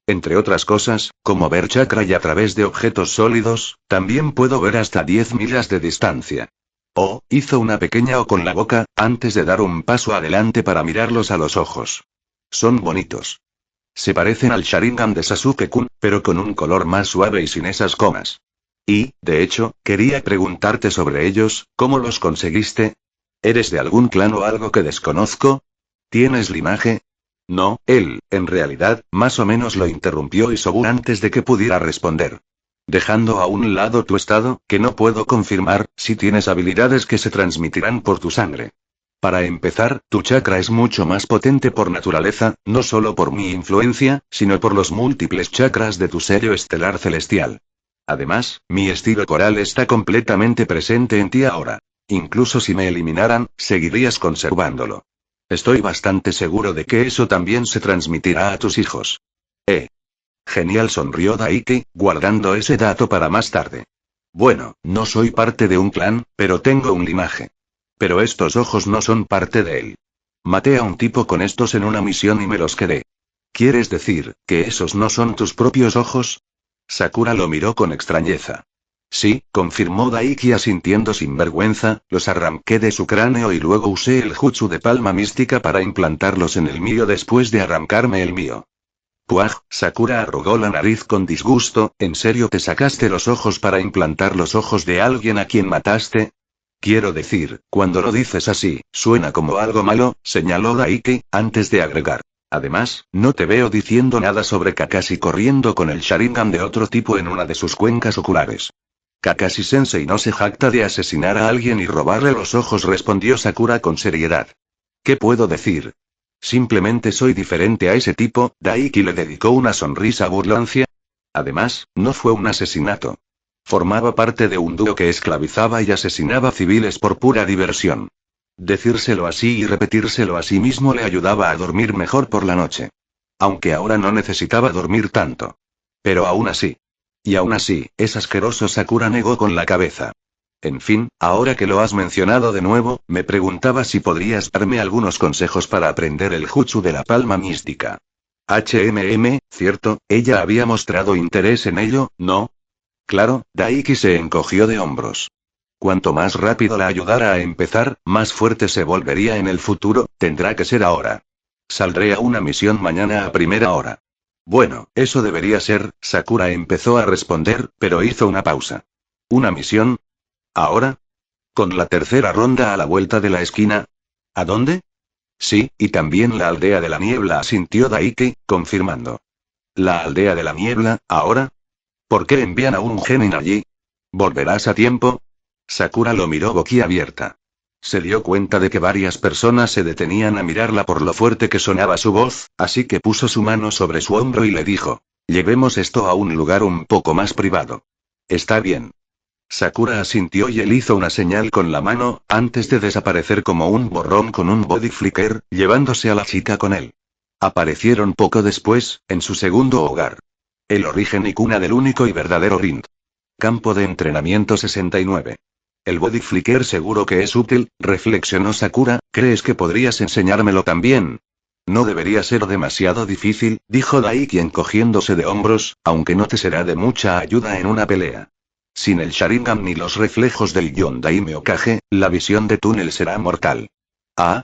Entre otras cosas, como ver chakra y a través de objetos sólidos, también puedo ver hasta 10 millas de distancia. Oh, hizo una pequeña O con la boca, antes de dar un paso adelante para mirarlos a los ojos. Son bonitos. Se parecen al Sharingan de Sasuke-kun, pero con un color más suave y sin esas comas. Y, de hecho, quería preguntarte sobre ellos, ¿cómo los conseguiste? ¿Eres de algún clan o algo que desconozco? ¿Tienes linaje? No, él, en realidad, más o menos lo interrumpió Isobu antes de que pudiera responder. Dejando a un lado tu estado, que no puedo confirmar, si tienes habilidades que se transmitirán por tu sangre. Para empezar, tu chakra es mucho más potente por naturaleza, no solo por mi influencia, sino por los múltiples chakras de tu sello estelar celestial. Además, mi estilo coral está completamente presente en ti ahora. Incluso si me eliminaran, seguirías conservándolo. Estoy bastante seguro de que eso también se transmitirá a tus hijos. Genial, sonrió Daiki, guardando ese dato para más tarde. Bueno, no soy parte de un clan, pero tengo un linaje. Pero estos ojos no son parte de él. Maté a un tipo con estos en una misión y me los quedé. ¿Quieres decir, que esos no son tus propios ojos? Sakura lo miró con extrañeza. Sí, confirmó Daiki asintiendo sin vergüenza, los arranqué de su cráneo y luego usé el jutsu de palma mística para implantarlos en el mío después de arrancarme el mío. Puaj, Sakura arrugó la nariz con disgusto, ¿en serio te sacaste los ojos para implantar los ojos de alguien a quien mataste? Quiero decir, cuando lo dices así, suena como algo malo, señaló Daiki, antes de agregar. Además, no te veo diciendo nada sobre Kakashi corriendo con el Sharingan de otro tipo en una de sus cuencas oculares. Kakashi-sensei no se jacta de asesinar a alguien y robarle los ojos, respondió Sakura con seriedad. ¿Qué puedo decir? Simplemente soy diferente a ese tipo. Daiki le dedicó una sonrisa burlancia. Además, no fue un asesinato. Formaba parte de un dúo que esclavizaba y asesinaba civiles por pura diversión. Decírselo así y repetírselo a sí mismo le ayudaba a dormir mejor por la noche. Aunque ahora no necesitaba dormir tanto. Pero aún así. Y aún así, es asqueroso, Sakura negó con la cabeza. En fin, ahora que lo has mencionado de nuevo, me preguntaba si podrías darme algunos consejos para aprender el jutsu de la palma mística. Cierto, ella había mostrado interés en ello, ¿no? Claro, Daiki se encogió de hombros. Cuanto más rápido la ayudara a empezar, más fuerte se volvería en el futuro, tendrá que ser ahora. Saldré a una misión mañana a primera hora. Bueno, eso debería ser, Sakura empezó a responder, pero hizo una pausa. ¿Una misión? ¿Ahora? ¿Con la tercera ronda a la vuelta de la esquina? ¿A dónde? Sí, y también la aldea de la niebla, asintió Daiki, confirmando. ¿La aldea de la niebla, ahora? ¿Por qué envían a un genin allí? ¿Volverás a tiempo? Sakura lo miró boquiabierta. Se dio cuenta de que varias personas se detenían a mirarla por lo fuerte que sonaba su voz, así que puso su mano sobre su hombro y le dijo: llevemos esto a un lugar un poco más privado. Está bien. Sakura asintió y él hizo una señal con la mano, antes de desaparecer como un borrón con un body flicker, llevándose a la chica con él. Aparecieron poco después, en su segundo hogar. El origen y cuna del único y verdadero Rind. Campo de entrenamiento 69. El body flicker seguro que es útil, reflexionó Sakura. ¿Crees que podrías enseñármelo también? No debería ser demasiado difícil, dijo Daiki encogiéndose de hombros, aunque no te será de mucha ayuda en una pelea. Sin el Sharingan ni los reflejos del Yondaime Okage, la visión de túnel será mortal.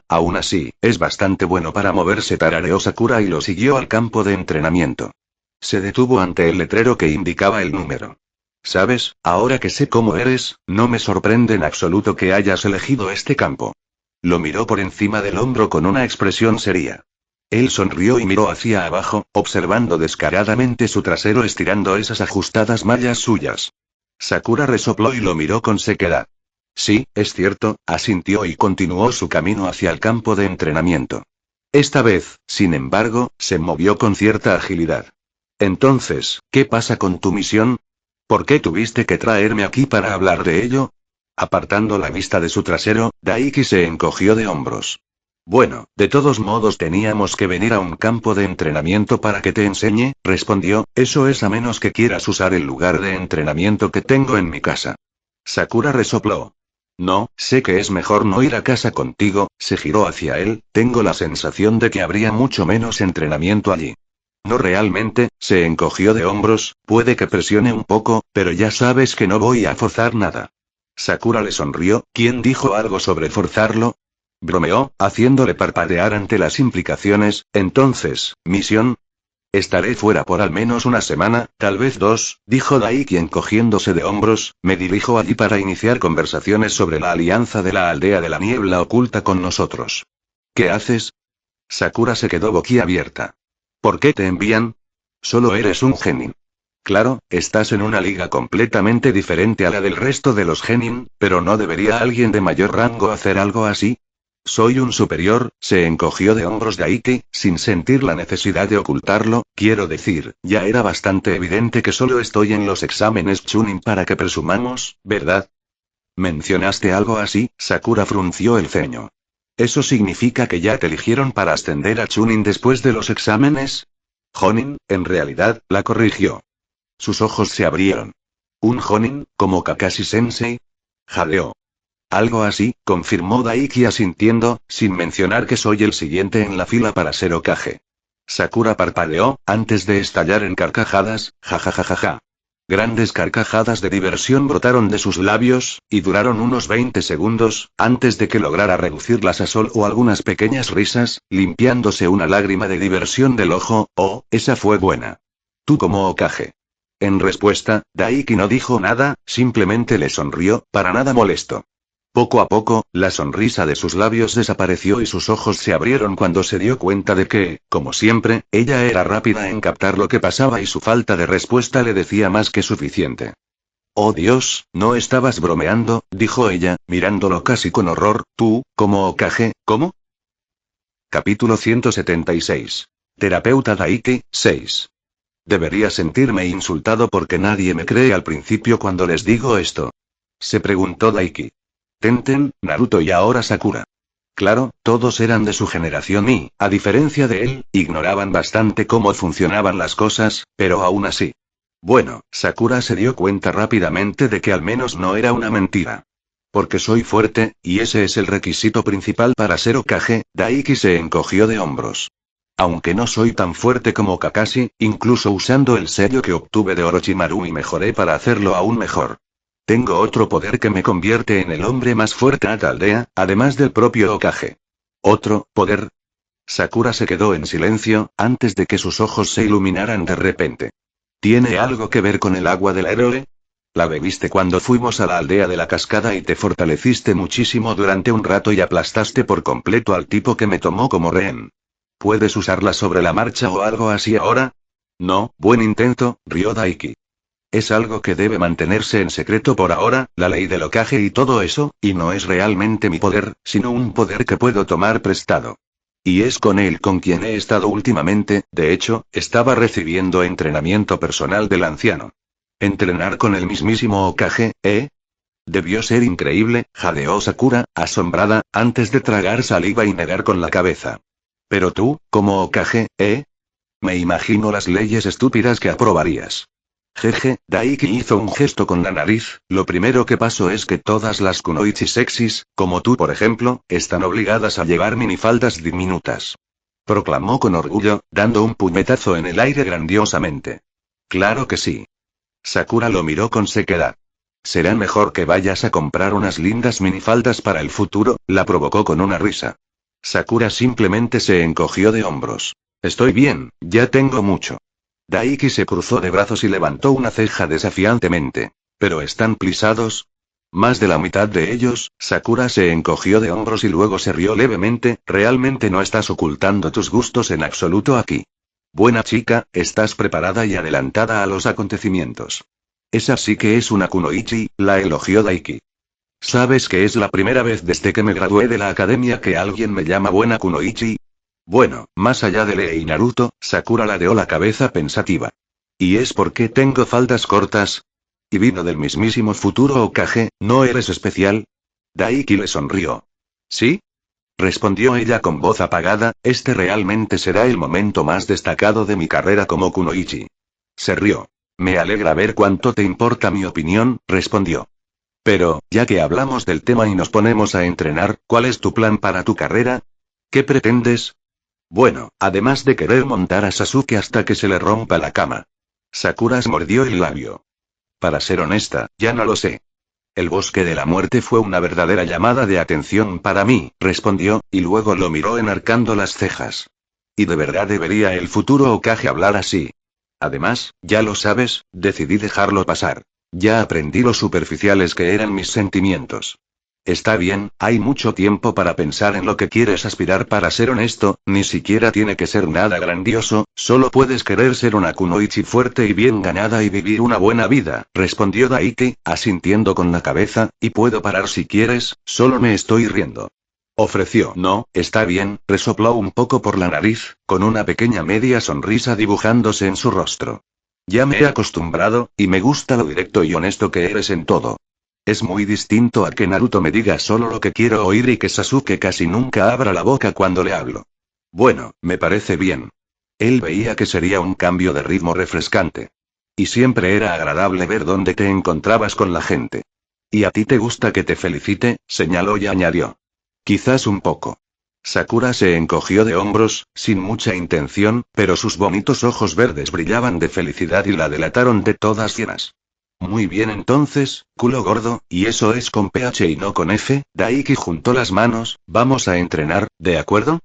Aún así, es bastante bueno para moverse, tarareó Sakura y lo siguió al campo de entrenamiento. Se detuvo ante el letrero que indicaba el número. ¿Sabes? Ahora que sé cómo eres, no me sorprende en absoluto que hayas elegido este campo. Lo miró por encima del hombro con una expresión seria. Él sonrió y miró hacia abajo, observando descaradamente su trasero estirando esas ajustadas mallas suyas. Sakura resopló y lo miró con sequedad. Sí, es cierto, asintió y continuó su camino hacia el campo de entrenamiento. Esta vez, sin embargo, se movió con cierta agilidad. Entonces, ¿qué pasa con tu misión? ¿Por qué tuviste que traerme aquí para hablar de ello? Apartando la vista de su trasero, Daiki se encogió de hombros. Bueno, de todos modos teníamos que venir a un campo de entrenamiento para que te enseñe, respondió, eso es a menos que quieras usar el lugar de entrenamiento que tengo en mi casa. Sakura resopló. No, sé que es mejor no ir a casa contigo, se giró hacia él, tengo la sensación de que habría mucho menos entrenamiento allí. No realmente, se encogió de hombros, puede que presione un poco, pero ya sabes que no voy a forzar nada. Sakura le sonrió, ¿quién dijo algo sobre forzarlo? Bromeó, haciéndole parpadear ante las implicaciones, entonces, ¿misión? Estaré fuera por al menos una semana, tal vez 2, dijo Daiki encogiéndose de hombros, me dirijo allí para iniciar conversaciones sobre la alianza de la aldea de la niebla oculta con nosotros. ¿Qué haces? Sakura se quedó boquiabierta. ¿Por qué te envían? Solo eres un genin. Claro, estás en una liga completamente diferente a la del resto de los genin, pero ¿no debería alguien de mayor rango hacer algo así? Soy un superior, se encogió de hombros Daiki, sin sentir la necesidad de ocultarlo, quiero decir, ya era bastante evidente que solo estoy en los exámenes Chunin para que presumamos, ¿verdad? ¿Mencionaste algo así? Sakura frunció el ceño. ¿Eso significa que ya te eligieron para ascender a Chunin después de los exámenes? Jonin, en realidad, la corrigió. Sus ojos se abrieron. ¿Un Jonin, como Kakashi-sensei? Jadeó. Algo así, confirmó Daiki asintiendo, sin mencionar que soy el siguiente en la fila para ser Hokage. Sakura parpadeó, antes de estallar en carcajadas, jajajajaja. Grandes carcajadas de diversión brotaron de sus labios, y duraron unos 20 segundos, antes de que lograra reducirlas a solo algunas pequeñas risas, limpiándose una lágrima de diversión del ojo, oh, esa fue buena. Tú como Hokage. En respuesta, Daiki no dijo nada, simplemente le sonrió, para nada molesto. Poco a poco, la sonrisa de sus labios desapareció y sus ojos se abrieron cuando se dio cuenta de que, como siempre, ella era rápida en captar lo que pasaba y su falta de respuesta le decía más que suficiente. Oh Dios, no estabas bromeando, dijo ella, mirándolo casi con horror, tú, como Hokage, ¿cómo? Capítulo 176. Terapeuta Daiki, 6. Debería sentirme insultado porque nadie me cree al principio cuando les digo esto. Se preguntó Daiki. Tenten, Naruto y ahora Sakura. Claro, todos eran de su generación y, a diferencia de él, ignoraban bastante cómo funcionaban las cosas, pero aún así. Bueno, Sakura se dio cuenta rápidamente de que al menos no era una mentira. Porque soy fuerte, y ese es el requisito principal para ser Hokage, Daiki se encogió de hombros. Aunque no soy tan fuerte como Kakashi, incluso usando el sello que obtuve de Orochimaru y mejoré para hacerlo aún mejor. Tengo otro poder que me convierte en el hombre más fuerte de la aldea, además del propio Hokage. ¿Otro poder? Sakura se quedó en silencio, antes de que sus ojos se iluminaran de repente. ¿Tiene algo que ver con el agua del héroe? La bebiste cuando fuimos a la aldea de la cascada y te fortaleciste muchísimo durante un rato y aplastaste por completo al tipo que me tomó como rehén. ¿Puedes usarla sobre la marcha o algo así ahora? No, buen intento, rió Daiki. Es algo que debe mantenerse en secreto por ahora, la ley del Hokage y todo eso, y no es realmente mi poder, sino un poder que puedo tomar prestado. Y es con él con quien he estado últimamente, de hecho, estaba recibiendo entrenamiento personal del anciano. ¿Entrenar con el mismísimo Hokage, eh? Debió ser increíble, jadeó Sakura, asombrada, antes de tragar saliva y negar con la cabeza. Pero tú, como Hokage, ¿eh? Me imagino las leyes estúpidas que aprobarías. Jeje, Daiki hizo un gesto con la nariz, lo primero que pasó es que todas las kunoichi sexys, como tú por ejemplo, están obligadas a llevar minifaldas diminutas. Proclamó con orgullo, dando un puñetazo en el aire grandiosamente. Claro que sí. Sakura lo miró con sequedad. Será mejor que vayas a comprar unas lindas minifaldas para el futuro, la provocó con una risa. Sakura simplemente se encogió de hombros. Estoy bien, ya tengo mucho. Daiki se cruzó de brazos y levantó una ceja desafiantemente. ¿Pero están plisados? Más de la mitad de ellos. Sakura se encogió de hombros y luego se rió levemente. Realmente no estás ocultando tus gustos en absoluto aquí. Buena chica, estás preparada y adelantada a los acontecimientos. Esa sí que es una kunoichi, la elogió Daiki. ¿Sabes que es la primera vez desde que me gradué de la academia que alguien me llama buena kunoichi? Bueno, más allá de Lee y Naruto, Sakura ladeó la cabeza pensativa. ¿Y es porque tengo faldas cortas? Y vino del mismísimo futuro Hokage, ¿no eres especial? Daiki le sonrió. ¿Sí? Respondió ella con voz apagada, este realmente será el momento más destacado de mi carrera como kunoichi. Se rió. Me alegra ver cuánto te importa mi opinión, respondió. Pero, ya que hablamos del tema y nos ponemos a entrenar, ¿cuál es tu plan para tu carrera? ¿Qué pretendes? Bueno, además de querer montar a Sasuke hasta que se le rompa la cama. Sakura se mordió el labio. Para ser honesta, ya no lo sé. El bosque de la muerte fue una verdadera llamada de atención para mí, respondió, y luego lo miró enarcando las cejas. ¿Y de verdad debería el futuro Hokage hablar así? Además, ya lo sabes, decidí dejarlo pasar. Ya aprendí lo superficiales que eran mis sentimientos. Está bien, hay mucho tiempo para pensar en lo que quieres aspirar. Para ser honesto, ni siquiera tiene que ser nada grandioso, solo puedes querer ser una kunoichi fuerte y bien ganada y vivir una buena vida, respondió Daiki, asintiendo con la cabeza, y puedo parar si quieres, solo me estoy riendo. Ofreció. No, está bien, resopló un poco por la nariz, con una pequeña media sonrisa dibujándose en su rostro. Ya me he acostumbrado, y me gusta lo directo y honesto que eres en todo. Es muy distinto a que Naruto me diga solo lo que quiero oír y que Sasuke casi nunca abra la boca cuando le hablo. Bueno, me parece bien. Él veía que sería un cambio de ritmo refrescante. Y siempre era agradable ver dónde te encontrabas con la gente. ¿Y a ti te gusta que te felicite?, señaló y añadió. Quizás un poco. Sakura se encogió de hombros, sin mucha intención, pero sus bonitos ojos verdes brillaban de felicidad y la delataron de todas llenas. Muy bien entonces, culo gordo, y eso es con PH y no con F, Daiki juntó las manos, vamos a entrenar, ¿de acuerdo?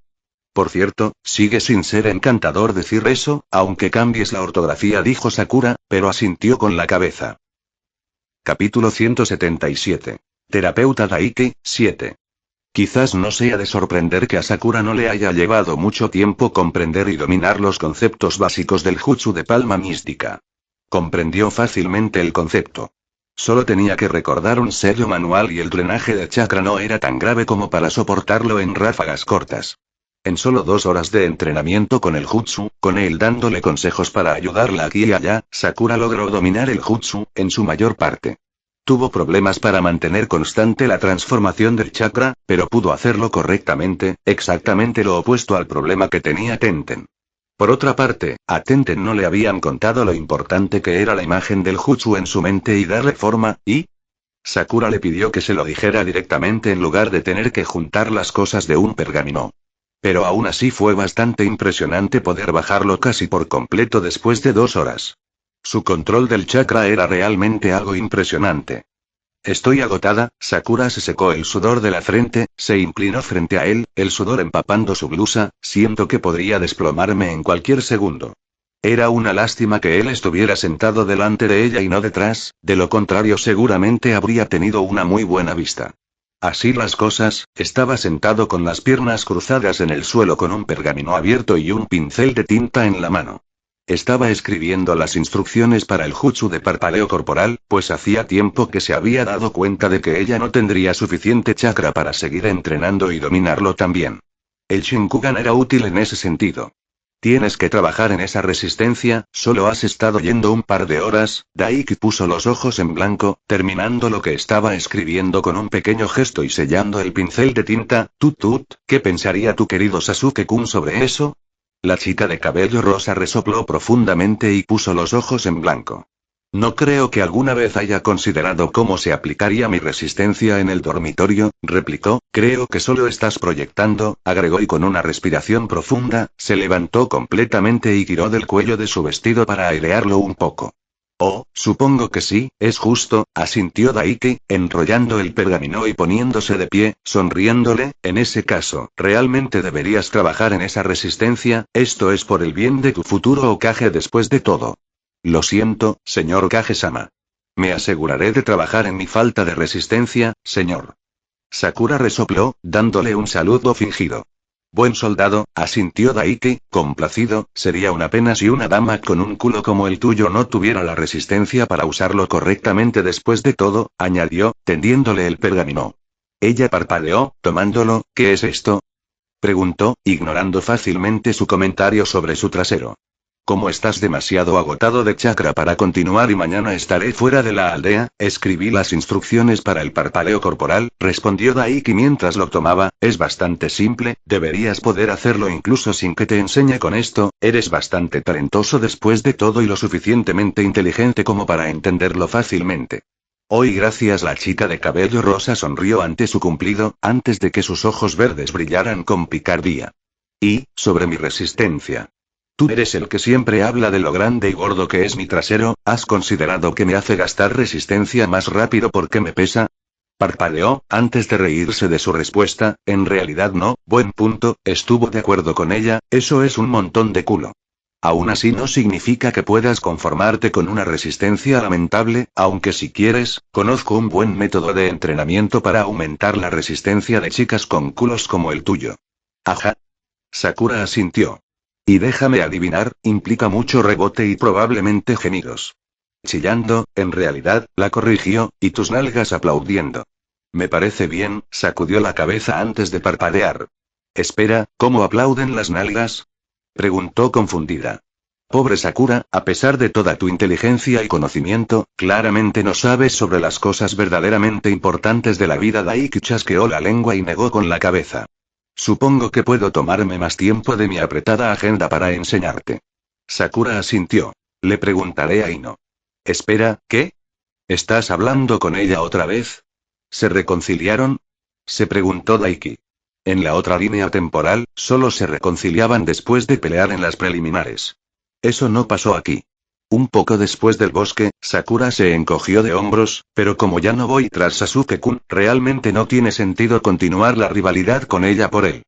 Por cierto, sigue sin ser encantador decir eso, aunque cambies la ortografía, dijo Sakura, pero asintió con la cabeza. Capítulo 177. Terapeuta Daiki, 7. Quizás no sea de sorprender que a Sakura no le haya llevado mucho tiempo comprender y dominar los conceptos básicos del jutsu de palma mística. Comprendió fácilmente el concepto. Solo tenía que recordar un sello manual y el drenaje de chakra no era tan grave como para soportarlo en ráfagas cortas. En solo 2 horas de entrenamiento con el jutsu, con él dándole consejos para ayudarla aquí y allá, Sakura logró dominar el jutsu, en su mayor parte. Tuvo problemas para mantener constante la transformación del chakra, pero pudo hacerlo correctamente, exactamente lo opuesto al problema que tenía Tenten. Por otra parte, a Tenten no le habían contado lo importante que era la imagen del jutsu en su mente y darle forma, y Sakura le pidió que se lo dijera directamente en lugar de tener que juntar las cosas de un pergamino. Pero aún así fue bastante impresionante poder bajarlo casi por completo después de 2 horas. Su control del chakra era realmente algo impresionante. Estoy agotada, Sakura se secó el sudor de la frente, se inclinó frente a él, el sudor empapando su blusa, siento que podría desplomarme en cualquier segundo. Era una lástima que él estuviera sentado delante de ella y no detrás, de lo contrario seguramente habría tenido una muy buena vista. Así las cosas, estaba sentado con las piernas cruzadas en el suelo con un pergamino abierto y un pincel de tinta en la mano. Estaba escribiendo las instrucciones para el jutsu de parpadeo corporal, pues hacía tiempo que se había dado cuenta de que ella no tendría suficiente chakra para seguir entrenando y dominarlo también. El Shinkugan era útil en ese sentido. Tienes que trabajar en esa resistencia, solo has estado yendo un par de horas. Daiki puso los ojos en blanco, terminando lo que estaba escribiendo con un pequeño gesto y sellando el pincel de tinta. ¿Qué pensaría tu querido Sasuke-kun sobre eso? La chica de cabello rosa resopló profundamente y puso los ojos en blanco. No creo que alguna vez haya considerado cómo se aplicaría mi resistencia en el dormitorio, replicó, creo que solo estás proyectando, agregó y con una respiración profunda, se levantó completamente y tiró del cuello de su vestido para airearlo un poco. Oh, supongo que sí, es justo, asintió Daiki, enrollando el pergamino y poniéndose de pie, sonriéndole, en ese caso, realmente deberías trabajar en esa resistencia, esto es por el bien de tu futuro Hokage después de todo. Lo siento, señor Kage-sama. Me aseguraré de trabajar en mi falta de resistencia, señor. Sakura resopló, dándole un saludo fingido. Buen soldado, asintió Daiki, complacido. Sería una pena si una dama con un culo como el tuyo no tuviera la resistencia para usarlo correctamente después de todo, añadió, tendiéndole el pergamino. Ella parpadeó, tomándolo. ¿Qué es esto?, preguntó, ignorando fácilmente su comentario sobre su trasero. Como estás demasiado agotado de chakra para continuar y mañana estaré fuera de la aldea, escribí las instrucciones para el parpadeo corporal, respondió Daiki mientras lo tomaba. Es bastante simple, deberías poder hacerlo incluso sin que te enseñe con esto. Eres bastante talentoso después de todo y lo suficientemente inteligente como para entenderlo fácilmente. Hoy gracias. La chica de cabello rosa sonrió ante su cumplido, antes de que sus ojos verdes brillaran con picardía. Y, sobre mi resistencia. Tú eres el que siempre habla de lo grande y gordo que es mi trasero. ¿Has considerado que me hace gastar resistencia más rápido porque me pesa? Parpadeó, antes de reírse de su respuesta. En realidad no. Buen punto, estuvo de acuerdo con ella. Eso es un montón de culo. Aún así no significa que puedas conformarte con una resistencia lamentable, aunque si quieres, conozco un buen método de entrenamiento para aumentar la resistencia de chicas con culos como el tuyo. Ajá. Sakura asintió. Y déjame adivinar, implica mucho rebote y probablemente gemidos. Chillando, en realidad, la corrigió, y tus nalgas aplaudiendo. Me parece bien, sacudió la cabeza antes de parpadear. Espera, ¿cómo aplauden las nalgas?, preguntó confundida. Pobre Sakura, a pesar de toda tu inteligencia y conocimiento, claramente no sabes sobre las cosas verdaderamente importantes de la vida. Daiki chasqueó la lengua y negó con la cabeza. Supongo que puedo tomarme más tiempo de mi apretada agenda para enseñarte. Sakura asintió. Le preguntaré a Ino. Espera, ¿qué? ¿Estás hablando con ella otra vez? ¿Se reconciliaron?, se preguntó Daiki. En la otra línea temporal, solo se reconciliaban después de pelear en las preliminares. Eso no pasó aquí. Un poco después del bosque, Sakura se encogió de hombros, pero como ya no voy tras Sasuke-kun, realmente no tiene sentido continuar la rivalidad con ella por él.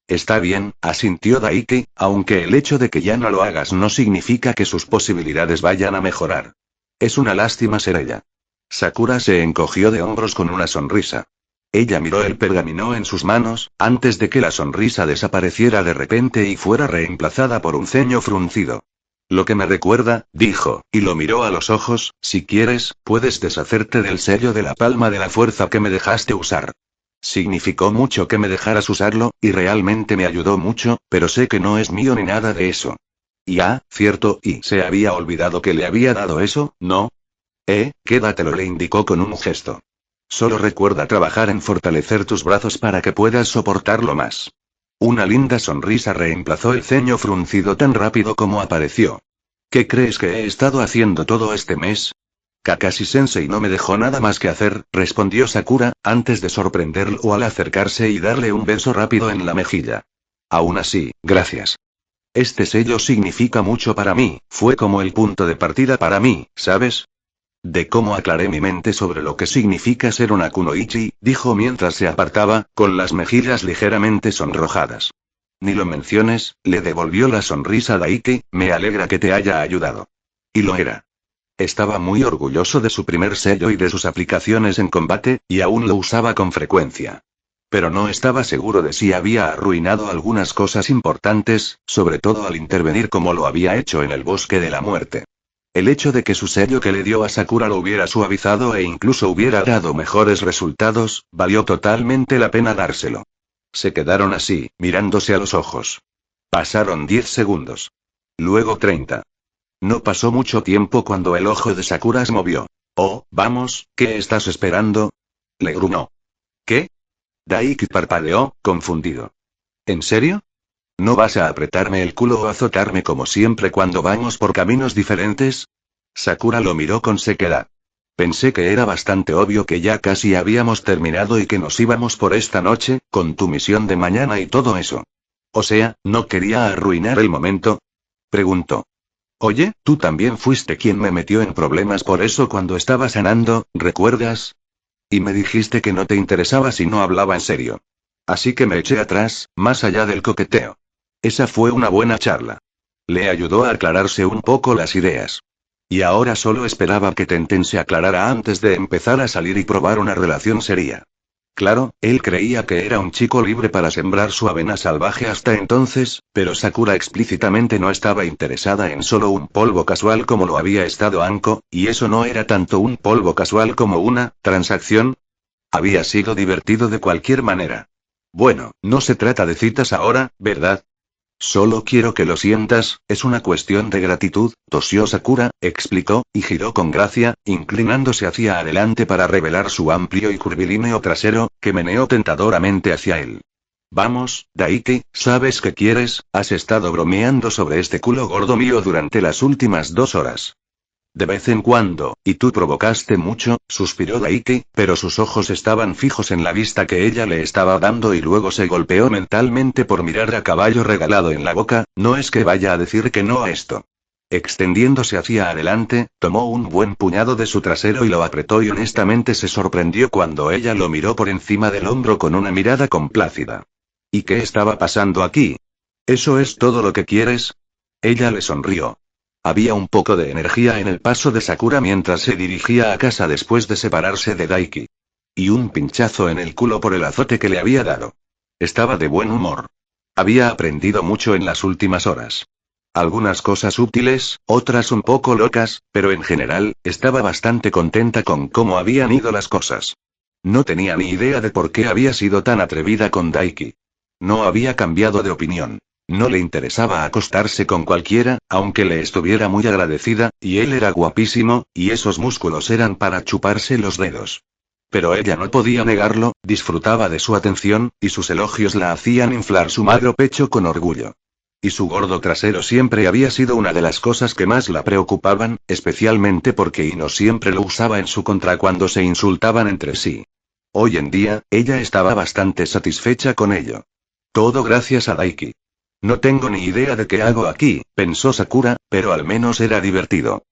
Está bien, asintió Daiki, aunque el hecho de que ya no lo hagas no significa que sus posibilidades vayan a mejorar. Es una lástima ser ella. Sakura se encogió de hombros con una sonrisa. Ella miró el pergamino en sus manos, antes de que la sonrisa desapareciera de repente y fuera reemplazada por un ceño fruncido. Lo que me recuerda, dijo, y lo miró a los ojos, si quieres, puedes deshacerte del sello de la palma de la fuerza que me dejaste usar. Significó mucho que me dejaras usarlo, y realmente me ayudó mucho, pero sé que no es mío ni nada de eso. Cierto, y se había olvidado que le había dado eso, ¿no? Quédatelo, le indicó con un gesto. Solo recuerda trabajar en fortalecer tus brazos para que puedas soportarlo más. Una linda sonrisa reemplazó el ceño fruncido tan rápido como apareció. ¿Qué crees que he estado haciendo todo este mes? Kakashi-sensei no me dejó nada más que hacer, respondió Sakura, antes de sorprenderlo al acercarse y darle un beso rápido en la mejilla. Aún así, gracias. Este sello significa mucho para mí, fue como el punto de partida para mí, ¿sabes? De cómo aclaré mi mente sobre lo que significa ser una kunoichi, dijo mientras se apartaba, con las mejillas ligeramente sonrojadas. Ni lo menciones, le devolvió la sonrisa Daiki, me alegra que te haya ayudado. Y lo era. Estaba muy orgulloso de su primer sello y de sus aplicaciones en combate, y aún lo usaba con frecuencia. Pero no estaba seguro de si había arruinado algunas cosas importantes, sobre todo al intervenir como lo había hecho en el bosque de la muerte. El hecho de que su sello que le dio a Sakura lo hubiera suavizado e incluso hubiera dado mejores resultados, valió totalmente la pena dárselo. Se quedaron así, mirándose a los ojos. Pasaron 10 segundos. Luego 30. No pasó mucho tiempo cuando el ojo de Sakura se movió. Oh, vamos, ¿qué estás esperando?, le gruñó. ¿Qué? Daiki parpadeó, confundido. ¿En serio? ¿No vas a apretarme el culo o azotarme como siempre cuando vamos por caminos diferentes? Sakura lo miró con sequedad. Pensé que era bastante obvio que ya casi habíamos terminado y que nos íbamos por esta noche, con tu misión de mañana y todo eso. O sea, ¿no quería arruinar el momento?, preguntó. Oye, tú también fuiste quien me metió en problemas por eso cuando estaba sanando, ¿recuerdas? Y me dijiste que no te interesaba si no hablaba en serio. Así que me eché atrás, más allá del coqueteo. Esa fue una buena charla. Le ayudó a aclararse un poco las ideas. Y ahora solo esperaba que Tenten se aclarara antes de empezar a salir y probar una relación seria. Claro, él creía que era un chico libre para sembrar su avena salvaje hasta entonces, pero Sakura explícitamente no estaba interesada en solo un polvo casual como lo había estado Anko, y eso no era tanto un polvo casual como una transacción. Había sido divertido de cualquier manera. Bueno, no se trata de citas ahora, ¿verdad? Solo quiero que lo sientas, es una cuestión de gratitud, tosió Sakura, explicó, y giró con gracia, inclinándose hacia adelante para revelar su amplio y curvilíneo trasero, que meneó tentadoramente hacia él. Vamos, Daiki, ¿sabes qué quieres? Has estado bromeando sobre este culo gordo mío durante las últimas 2 horas. De vez en cuando, y tú provocaste mucho, suspiró Daiki, pero sus ojos estaban fijos en la vista que ella le estaba dando y luego se golpeó mentalmente por mirar a caballo regalado en la boca, no es que vaya a decir que no a esto. Extendiéndose hacia adelante, tomó un buen puñado de su trasero y lo apretó y honestamente se sorprendió cuando ella lo miró por encima del hombro con una mirada complácida. ¿Y qué estaba pasando aquí? ¿Eso es todo lo que quieres? Ella le sonrió. Había un poco de energía en el paso de Sakura mientras se dirigía a casa después de separarse de Daiki. Y un pinchazo en el culo por el azote que le había dado. Estaba de buen humor. Había aprendido mucho en las últimas horas. Algunas cosas útiles, otras un poco locas, pero en general, estaba bastante contenta con cómo habían ido las cosas. No tenía ni idea de por qué había sido tan atrevida con Daiki. No había cambiado de opinión. No le interesaba acostarse con cualquiera, aunque le estuviera muy agradecida, y él era guapísimo, y esos músculos eran para chuparse los dedos. Pero ella no podía negarlo, disfrutaba de su atención, y sus elogios la hacían inflar su magro pecho con orgullo. Y su gordo trasero siempre había sido una de las cosas que más la preocupaban, especialmente porque Ino siempre lo usaba en su contra cuando se insultaban entre sí. Hoy en día, ella estaba bastante satisfecha con ello. Todo gracias a Daiki. No tengo ni idea de qué hago aquí, pensó Sakura, pero al menos era divertido.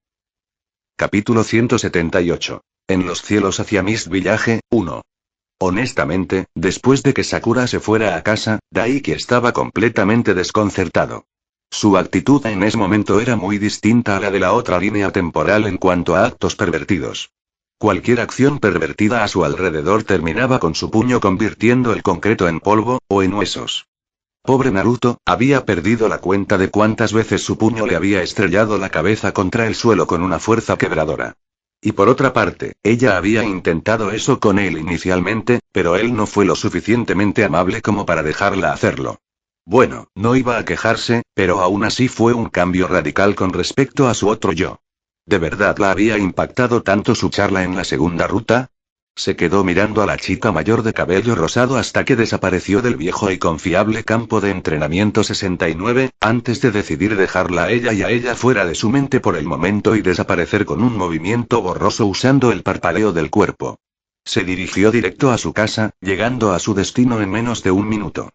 Capítulo 178. En los cielos hacia Mist Village, 1. Honestamente, después de que Sakura se fuera a casa, Daiki estaba completamente desconcertado. Su actitud en ese momento era muy distinta a la de la otra línea temporal en cuanto a actos pervertidos. Cualquier acción pervertida a su alrededor terminaba con su puño convirtiendo el concreto en polvo, o en huesos. Pobre Naruto, había perdido la cuenta de cuántas veces su puño le había estrellado la cabeza contra el suelo con una fuerza quebradora. Y por otra parte, ella había intentado eso con él inicialmente, pero él no fue lo suficientemente amable como para dejarla hacerlo. Bueno, no iba a quejarse, pero aún así fue un cambio radical con respecto a su otro yo. ¿De verdad la había impactado tanto su charla en la segunda ruta? Se quedó mirando a la chica mayor de cabello rosado hasta que desapareció del viejo y confiable campo de entrenamiento 69, antes de decidir dejarla a ella y a ella fuera de su mente por el momento y desaparecer con un movimiento borroso usando el parpadeo del cuerpo. Se dirigió directo a su casa, llegando a su destino en menos de un minuto.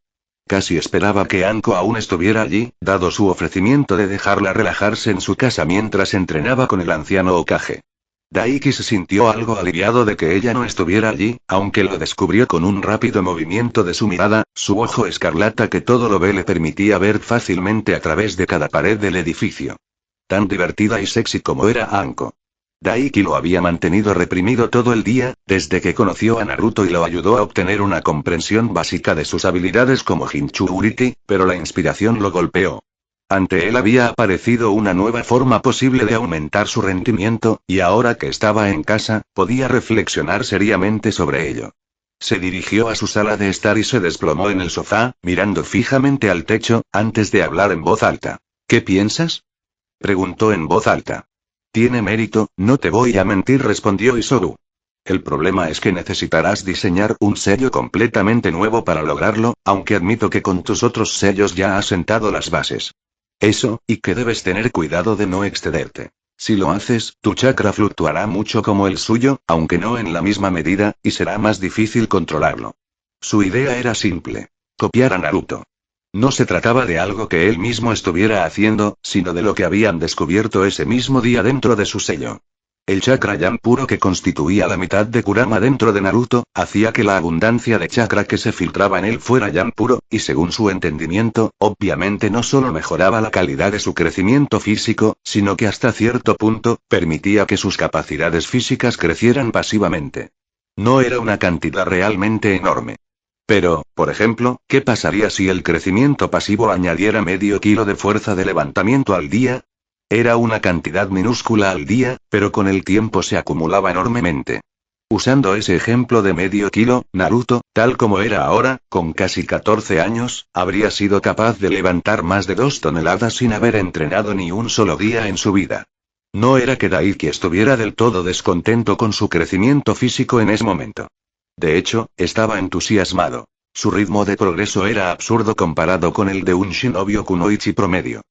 Casi esperaba que Anko aún estuviera allí, dado su ofrecimiento de dejarla relajarse en su casa mientras entrenaba con el anciano Hokage. Daiki se sintió algo aliviado de que ella no estuviera allí, aunque lo descubrió con un rápido movimiento de su mirada, su ojo escarlata que todo lo ve le permitía ver fácilmente a través de cada pared del edificio. Tan divertida y sexy como era Anko. Daiki lo había mantenido reprimido todo el día, desde que conoció a Naruto y lo ayudó a obtener una comprensión básica de sus habilidades como Jinchuriki, pero la inspiración lo golpeó. Ante él había aparecido una nueva forma posible de aumentar su rendimiento, y ahora que estaba en casa, podía reflexionar seriamente sobre ello. Se dirigió a su sala de estar y se desplomó en el sofá, mirando fijamente al techo, antes de hablar en voz alta. ¿Qué piensas? Preguntó en voz alta. Tiene mérito, no te voy a mentir, respondió Isobu. El problema es que necesitarás diseñar un sello completamente nuevo para lograrlo, aunque admito que con tus otros sellos ya has sentado las bases. Eso, y que debes tener cuidado de no excederte. Si lo haces, tu chakra fluctuará mucho como el suyo, aunque no en la misma medida, y será más difícil controlarlo. Su idea era simple. Copiar a Naruto. No se trataba de algo que él mismo estuviera haciendo, sino de lo que habían descubierto ese mismo día dentro de su sello. El chakra yang puro que constituía la mitad de Kurama dentro de Naruto, hacía que la abundancia de chakra que se filtraba en él fuera yang puro, y según su entendimiento, obviamente no solo mejoraba la calidad de su crecimiento físico, sino que hasta cierto punto, permitía que sus capacidades físicas crecieran pasivamente. No era una cantidad realmente enorme. Pero, por ejemplo, ¿qué pasaría si el crecimiento pasivo añadiera medio kilo de fuerza de levantamiento al día? Era una cantidad minúscula al día, pero con el tiempo se acumulaba enormemente. Usando ese ejemplo de medio kilo, Naruto, tal como era ahora, con casi 14 años, habría sido capaz de levantar más de 2 toneladas sin haber entrenado ni un solo día en su vida. No era que Daiki estuviera del todo descontento con su crecimiento físico en ese momento. De hecho, estaba entusiasmado. Su ritmo de progreso era absurdo comparado con el de un shinobi o kunoichi promedio.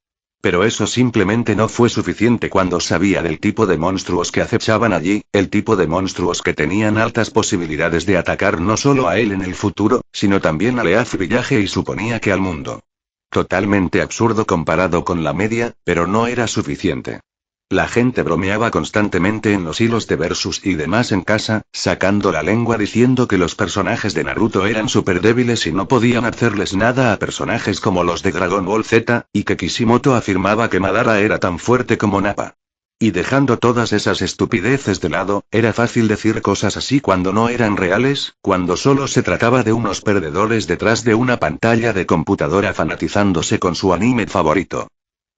Pero eso simplemente no fue suficiente cuando sabía del tipo de monstruos que acechaban allí, el tipo de monstruos que tenían altas posibilidades de atacar no solo a él en el futuro, sino también a Leaf Village y suponía que al mundo. Totalmente absurdo comparado con la media, pero no era suficiente. La gente bromeaba constantemente en los hilos de Versus y demás en casa, sacando la lengua diciendo que los personajes de Naruto eran súper débiles y no podían hacerles nada a personajes como los de Dragon Ball Z, y que Kishimoto afirmaba que Madara era tan fuerte como Nappa. Y dejando todas esas estupideces de lado, era fácil decir cosas así cuando no eran reales, cuando solo se trataba de unos perdedores detrás de una pantalla de computadora fanatizándose con su anime favorito.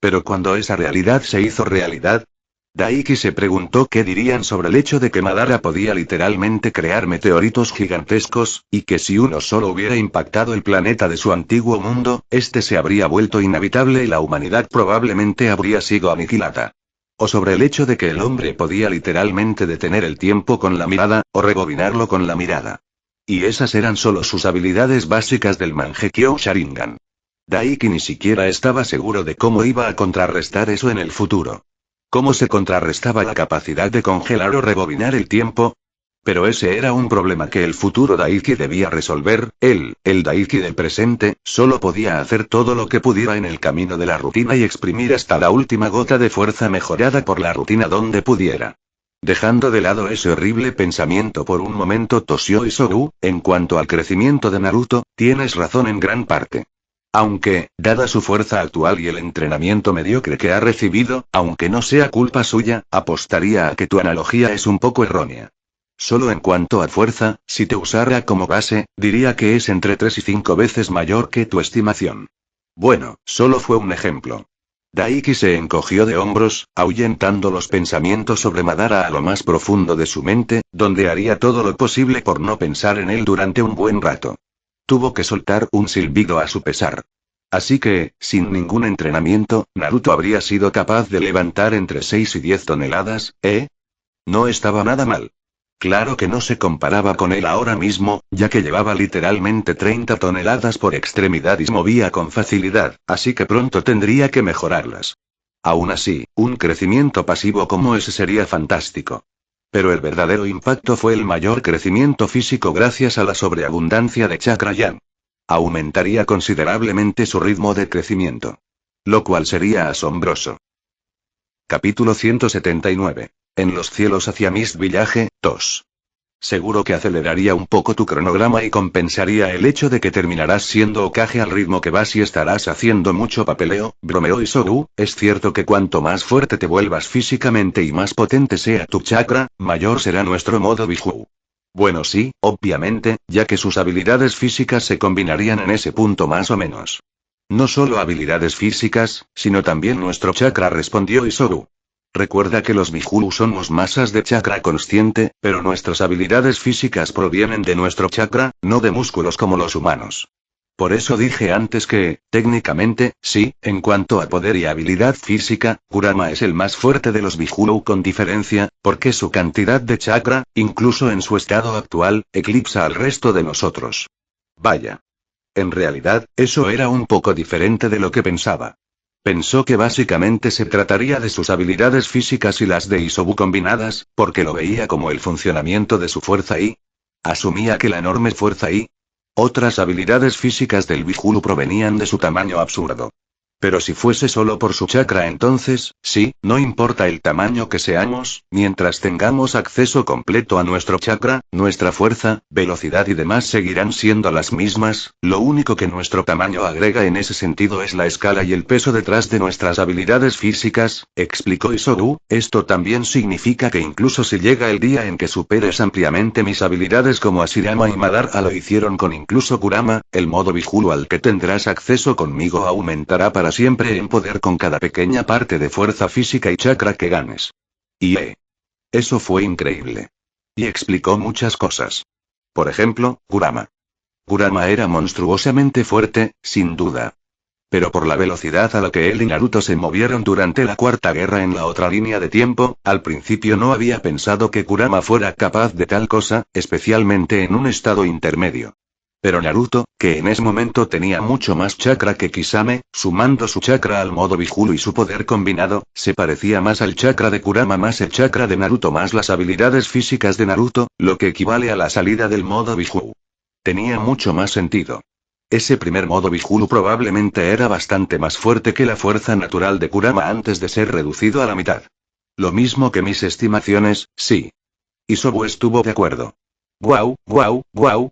Pero cuando esa realidad se hizo realidad, Daiki se preguntó qué dirían sobre el hecho de que Madara podía literalmente crear meteoritos gigantescos, y que si uno solo hubiera impactado el planeta de su antiguo mundo, este se habría vuelto inhabitable y la humanidad probablemente habría sido aniquilada. O sobre el hecho de que el hombre podía literalmente detener el tiempo con la mirada, o rebobinarlo con la mirada. Y esas eran solo sus habilidades básicas del Mangekyo Sharingan. Daiki ni siquiera estaba seguro de cómo iba a contrarrestar eso en el futuro. ¿Cómo se contrarrestaba la capacidad de congelar o rebobinar el tiempo? Pero ese era un problema que el futuro Daiki debía resolver. Él, el Daiki del presente, solo podía hacer todo lo que pudiera en el camino de la rutina y exprimir hasta la última gota de fuerza mejorada por la rutina donde pudiera. Dejando de lado ese horrible pensamiento por un momento, tosió Isobu, en cuanto al crecimiento de Naruto, tienes razón en gran parte. Aunque, dada su fuerza actual y el entrenamiento mediocre que ha recibido, aunque no sea culpa suya, apostaría a que tu analogía es un poco errónea. Solo en cuanto a fuerza, si te usara como base, diría que es entre 3 y 5 veces mayor que tu estimación. Bueno, solo fue un ejemplo. Daiki se encogió de hombros, ahuyentando los pensamientos sobre Madara a lo más profundo de su mente, donde haría todo lo posible por no pensar en él durante un buen rato. Tuvo que soltar un silbido a su pesar. Así que, sin ningún entrenamiento, Naruto habría sido capaz de levantar entre 6 y 10 toneladas, ¿eh? No estaba nada mal. Claro que no se comparaba con él ahora mismo, ya que llevaba literalmente 30 toneladas por extremidad y se movía con facilidad, así que pronto tendría que mejorarlas. Aún así, un crecimiento pasivo como ese sería fantástico. Pero el verdadero impacto fue el mayor crecimiento físico gracias a la sobreabundancia de chakra yang. Aumentaría considerablemente su ritmo de crecimiento. Lo cual sería asombroso. Capítulo 179. En los cielos hacia Mist Village, tos. Seguro que aceleraría un poco tu cronograma y compensaría el hecho de que terminarás siendo Hokage al ritmo que vas y estarás haciendo mucho papeleo, bromeó Isobu. Es cierto que cuanto más fuerte te vuelvas físicamente y más potente sea tu chakra, mayor será nuestro modo Biju. Bueno sí, obviamente, ya que sus habilidades físicas se combinarían en ese punto más o menos. No solo habilidades físicas, sino también nuestro chakra, respondió Isobu. Recuerda que los Biju somos masas de chakra consciente, pero nuestras habilidades físicas provienen de nuestro chakra, no de músculos como los humanos. Por eso dije antes que, técnicamente, sí, en cuanto a poder y habilidad física, Kurama es el más fuerte de los Biju con diferencia, porque su cantidad de chakra, incluso en su estado actual, eclipsa al resto de nosotros. Vaya. En realidad, eso era un poco diferente de lo que pensaba. Pensó que básicamente se trataría de sus habilidades físicas y las de Isobu combinadas, porque lo veía como el funcionamiento de su fuerza y asumía que la enorme fuerza y otras habilidades físicas del Biju provenían de su tamaño absurdo. Pero si fuese solo por su chakra, entonces, Sí, no importa el tamaño que seamos, mientras tengamos acceso completo a nuestro chakra, nuestra fuerza, velocidad y demás seguirán siendo las mismas, lo único que nuestro tamaño agrega en ese sentido es la escala y el peso detrás de nuestras habilidades físicas, explicó Isobu. Esto también significa que incluso si llega el día en que superes ampliamente mis habilidades como Ashirama y Madara lo hicieron con incluso Kurama, el modo Bihulu al que tendrás acceso conmigo aumentará para siempre en poder con cada pequeña parte de fuerza física y chakra que ganes. Eso fue increíble. Y explicó muchas cosas. Por ejemplo, Kurama. Kurama era monstruosamente fuerte, sin duda. Pero por la velocidad a la que él y Naruto se movieron durante la Cuarta Guerra en la otra línea de tiempo, al principio no había pensado que Kurama fuera capaz de tal cosa, especialmente en un estado intermedio. Pero Naruto, que en ese momento tenía mucho más chakra que Kisame, sumando su chakra al modo Bihulu y su poder combinado, se parecía más al chakra de Kurama más el chakra de Naruto más las habilidades físicas de Naruto, lo que equivale a la salida del modo Bihulu. Tenía mucho más sentido. Ese primer modo Bihulu probablemente era bastante más fuerte que la fuerza natural de Kurama antes de ser reducido a la mitad. Lo mismo que mis estimaciones, sí. Isobu estuvo de acuerdo. Guau,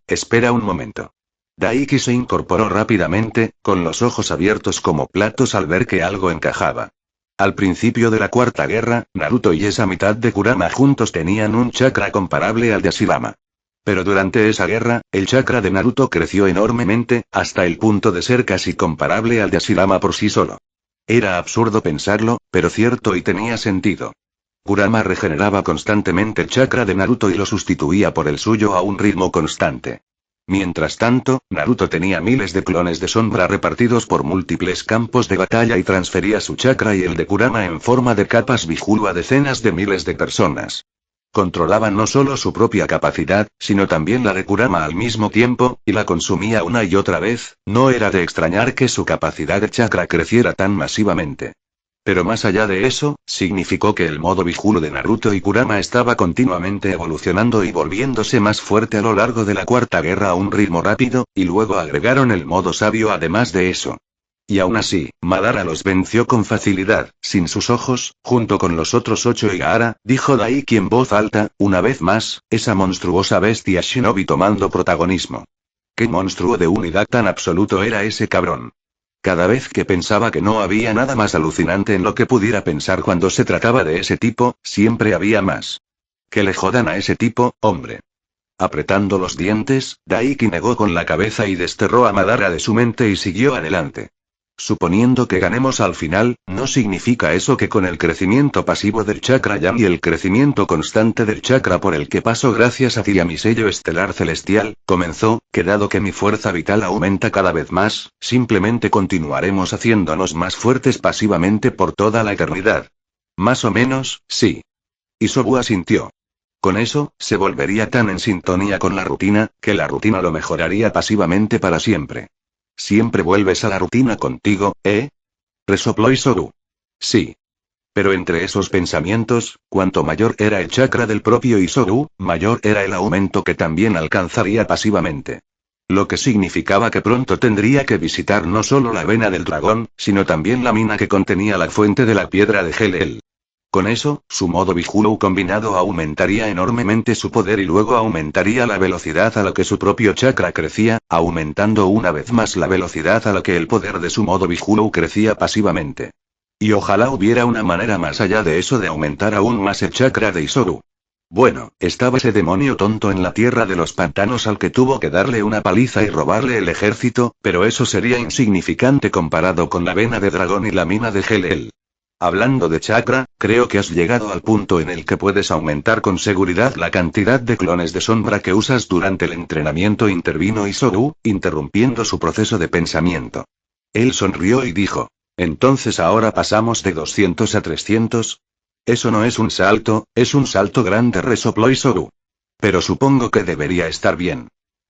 espera un momento. Daiki se incorporó rápidamente, con los ojos abiertos como platos al ver que algo encajaba. Al principio de la Cuarta Guerra, Naruto y esa mitad de Kurama juntos tenían un chakra comparable al de Ashirama. Pero durante esa guerra, el chakra de Naruto creció enormemente, hasta el punto de ser casi comparable al de Ashirama por sí solo. Era absurdo pensarlo, pero cierto y tenía sentido. Kurama regeneraba constantemente el chakra de Naruto y lo sustituía por el suyo a un ritmo constante. Mientras tanto, Naruto tenía miles de clones de sombra repartidos por múltiples campos de batalla y transfería su chakra y el de Kurama en forma de capas Bihulu a decenas de miles de personas. Controlaba no solo su propia capacidad, sino también la de Kurama al mismo tiempo, y la consumía una y otra vez. No era de extrañar que su capacidad de chakra creciera tan masivamente. Pero más allá de eso, significó que el modo Bihulu de Naruto y Kurama estaba continuamente evolucionando y volviéndose más fuerte a lo largo de la Cuarta Guerra a un ritmo rápido, y luego agregaron el modo sabio además de eso. Y aún así, Madara los venció con facilidad, sin sus ojos, junto con los otros 8 y Gaara, dijo Daiki en voz alta, una vez más, esa monstruosa bestia Shinobi tomando protagonismo. ¿Qué monstruo de unidad tan absoluto era ese cabrón? Cada vez que pensaba que no había nada más alucinante en lo que pudiera pensar cuando se trataba de ese tipo, siempre había más. Que le jodan a ese tipo, hombre. Apretando los dientes, Daiki negó con la cabeza y desterró a Madara de su mente y siguió adelante. Suponiendo que ganemos al final, ¿no significa eso que con el crecimiento pasivo del chakra Yang y el crecimiento constante del chakra por el que paso gracias a ti y a mi sello estelar celestial, comenzó, que dado que mi fuerza vital aumenta cada vez más, simplemente continuaremos haciéndonos más fuertes pasivamente por toda la eternidad? Más o menos, sí. Isobu asintió. Con eso, se volvería tan en sintonía con la rutina, que la rutina lo mejoraría pasivamente para siempre. ¿Siempre vuelves a la rutina contigo, resopló Isobu. Sí. Pero entre esos pensamientos, cuanto mayor era el chakra del propio Isobu, mayor era el aumento que también alcanzaría pasivamente. Lo que significaba que pronto tendría que visitar no solo la vena del dragón, sino también la mina que contenía la fuente de la piedra de Hel-El. Con eso, su modo Bihulu combinado aumentaría enormemente su poder y luego aumentaría la velocidad a la que su propio chakra crecía, aumentando una vez más la velocidad a la que el poder de su modo Bihulu crecía pasivamente. Y ojalá hubiera una manera más allá de eso de aumentar aún más el chakra de Isobu. Bueno, estaba ese demonio tonto en la tierra de los pantanos al que tuvo que darle una paliza y robarle el ejército, pero eso sería insignificante comparado con la vena de dragón y la mina de Hel-El. Hablando de chakra, creo que has llegado al punto en el que puedes aumentar con seguridad la cantidad de clones de sombra que usas durante el entrenamiento, intervino Isobu, interrumpiendo su proceso de pensamiento. Él sonrió y dijo. Entonces ahora pasamos de 200 a 300. Eso no es un salto, es un salto grande, resopló Isobu. Pero supongo que debería estar bien.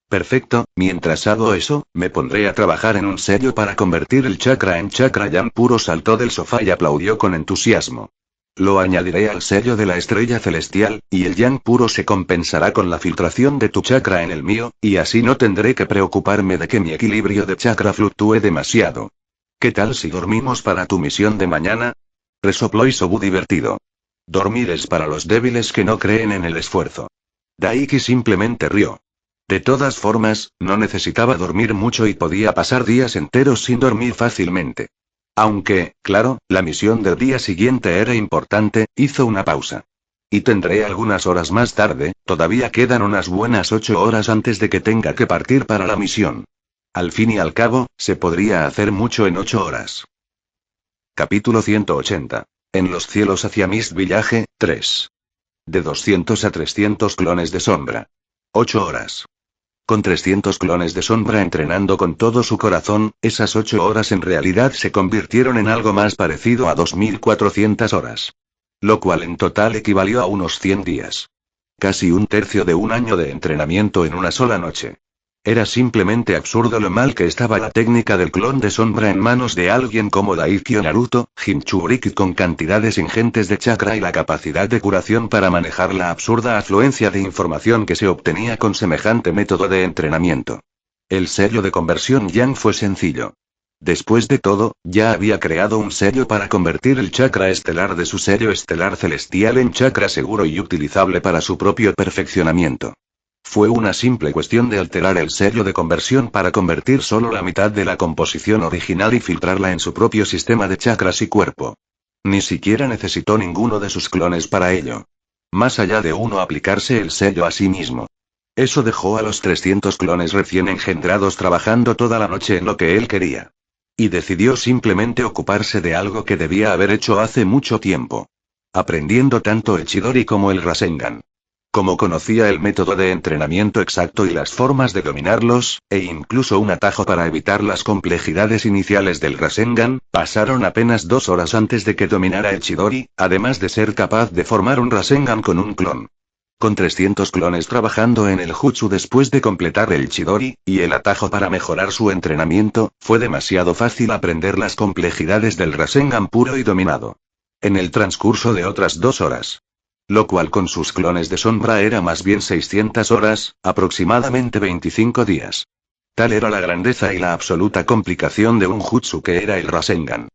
Perfecto, mientras hago eso, me pondré a trabajar en un sello para convertir el chakra en chakra Yang puro. Saltó del sofá y aplaudió con entusiasmo. Lo añadiré al sello de la estrella celestial, y el Yang puro se compensará con la filtración de tu chakra en el mío, y así no tendré que preocuparme de que mi equilibrio de chakra fluctúe demasiado. ¿Qué tal si dormimos para tu misión de mañana? resopló Isobu divertido. Dormir es para los débiles que no creen en el esfuerzo. Daiki simplemente rió. De todas formas, no necesitaba dormir mucho y podía pasar días enteros sin dormir fácilmente. Aunque, claro, la misión del día siguiente era importante, hizo una pausa. Y tendré algunas horas más tarde, todavía quedan unas buenas 8 horas antes de que tenga que partir para la misión. Al fin y al cabo, se podría hacer mucho en 8 horas. Capítulo 180. En los cielos hacia Mist Village, 3. De 200 a 300 clones de sombra. 8 horas. Con 300 clones de sombra entrenando con todo su corazón, esas 8 horas en realidad se convirtieron en algo más parecido a 2400 horas. Lo cual en total equivalió a unos 100 días. Casi un tercio de un año de entrenamiento en una sola noche. Era simplemente absurdo lo mal que estaba la técnica del clon de sombra en manos de alguien como Daiki o Naruto, Jinchuriki con cantidades ingentes de chakra y la capacidad de curación para manejar la absurda afluencia de información que se obtenía con semejante método de entrenamiento. El sello de conversión Yang fue sencillo. Después de todo, ya había creado un sello para convertir el chakra estelar de su sello estelar celestial en chakra seguro y utilizable para su propio perfeccionamiento. Fue una simple cuestión de alterar el sello de conversión para convertir solo la mitad de la composición original y filtrarla en su propio sistema de chakras y cuerpo. Ni siquiera necesitó ninguno de sus clones para ello. Más allá de uno aplicarse el sello a sí mismo. Eso dejó a los 300 clones recién engendrados trabajando toda la noche en lo que él quería. Y decidió simplemente ocuparse de algo que debía haber hecho hace mucho tiempo. Aprendiendo tanto el Chidori como el Rasengan. Como conocía el método de entrenamiento exacto y las formas de dominarlos, e incluso un atajo para evitar las complejidades iniciales del Rasengan, pasaron apenas 2 horas antes de que dominara el Chidori, además de ser capaz de formar un Rasengan con un clon. Con 300 clones trabajando en el Jutsu después de completar el Chidori, y el atajo para mejorar su entrenamiento, fue demasiado fácil aprender las complejidades del Rasengan puro y dominado. En el transcurso de otras 2 horas. Lo cual con sus clones de sombra era más bien 600 horas, aproximadamente 25 días. Tal era la grandeza y la absoluta complicación de un jutsu que era el Rasengan.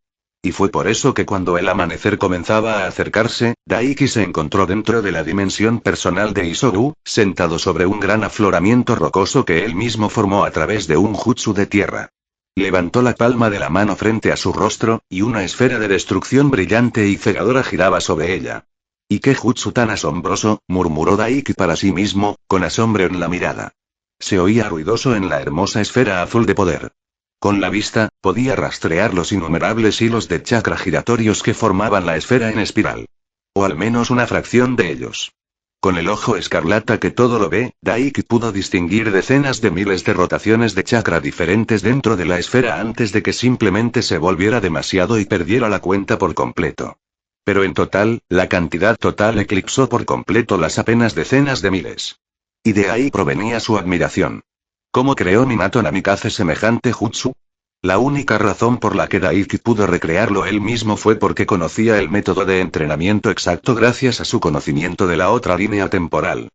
Y fue por eso que cuando el amanecer comenzaba a acercarse, Daiki se encontró dentro de la dimensión personal de Isobu, sentado sobre un gran afloramiento rocoso que él mismo formó a través de un jutsu de tierra. Levantó la palma de la mano frente a su rostro, y una esfera de destrucción brillante y cegadora giraba sobre ella. «¿Y qué jutsu tan asombroso?», murmuró Daiki para sí mismo, con asombro en la mirada. Se oía ruidoso en la hermosa esfera azul de poder. Con la vista, podía rastrear los innumerables hilos de chakra giratorios que formaban la esfera en espiral. O al menos una fracción de ellos. Con el ojo escarlata que todo lo ve, Daiki pudo distinguir decenas de miles de rotaciones de chakra diferentes dentro de la esfera antes de que simplemente se volviera demasiado y perdiera la cuenta por completo. Pero en total, la cantidad total eclipsó por completo las apenas decenas de miles. Y de ahí provenía su admiración. ¿Cómo creó Minato Namikaze semejante jutsu? La única razón por la que Daiki pudo recrearlo él mismo fue porque conocía el método de entrenamiento exacto gracias a su conocimiento de la otra línea temporal.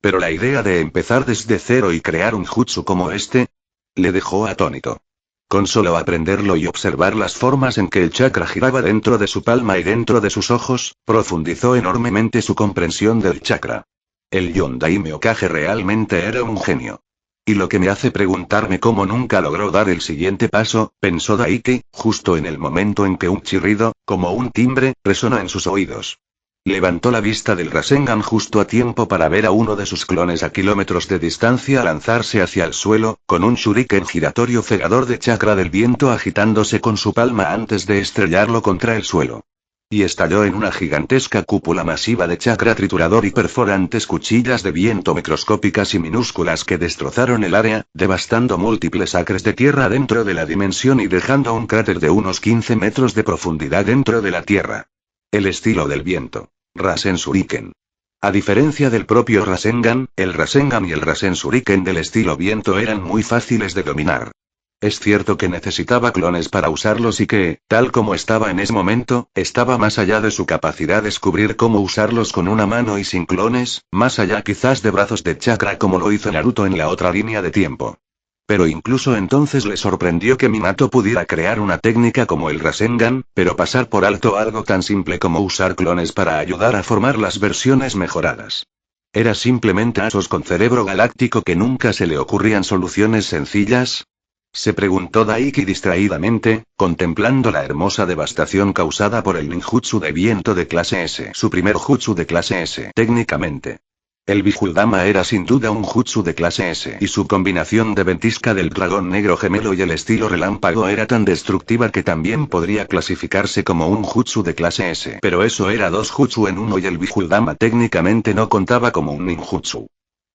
Pero la idea de empezar desde cero y crear un jutsu como este, le dejó atónito. Con solo aprenderlo y observar las formas en que el chakra giraba dentro de su palma y dentro de sus ojos, profundizó enormemente su comprensión del chakra. El Yondaime Hokage realmente era un genio. Y lo que me hace preguntarme cómo nunca logró dar el siguiente paso, pensó Daiki, justo en el momento en que un chirrido, como un timbre, resonó en sus oídos. Levantó la vista del Rasengan justo a tiempo para ver a uno de sus clones a kilómetros de distancia lanzarse hacia el suelo, con un shuriken giratorio cegador de chakra del viento agitándose con su palma antes de estrellarlo contra el suelo. Y estalló en una gigantesca cúpula masiva de chakra triturador y perforantes cuchillas de viento microscópicas y minúsculas que destrozaron el área, devastando múltiples acres de tierra dentro de la dimensión y dejando un cráter de unos 15 metros de profundidad dentro de la tierra. El estilo del viento. Rasen Shuriken. A diferencia del propio Rasengan, el Rasengan y el Rasen Shuriken del estilo viento eran muy fáciles de dominar. Es cierto que necesitaba clones para usarlos y que, tal como estaba en ese momento, estaba más allá de su capacidad de descubrir cómo usarlos con una mano y sin clones, más allá quizás de brazos de chakra como lo hizo Naruto en la otra línea de tiempo. Pero incluso entonces le sorprendió que Minato pudiera crear una técnica como el Rasengan, pero pasar por alto algo tan simple como usar clones para ayudar a formar las versiones mejoradas. ¿Era simplemente asos con cerebro galáctico que nunca se le ocurrían soluciones sencillas? Se preguntó Daiki distraídamente, contemplando la hermosa devastación causada por el ninjutsu de viento de clase S. Su primer jutsu de clase S. Técnicamente. El Bijuldama era sin duda un jutsu de clase S. Y su combinación de ventisca del dragón negro gemelo y el estilo relámpago era tan destructiva que también podría clasificarse como un jutsu de clase S. Pero eso era dos jutsu en uno y el Bijuldama técnicamente no contaba como un ninjutsu.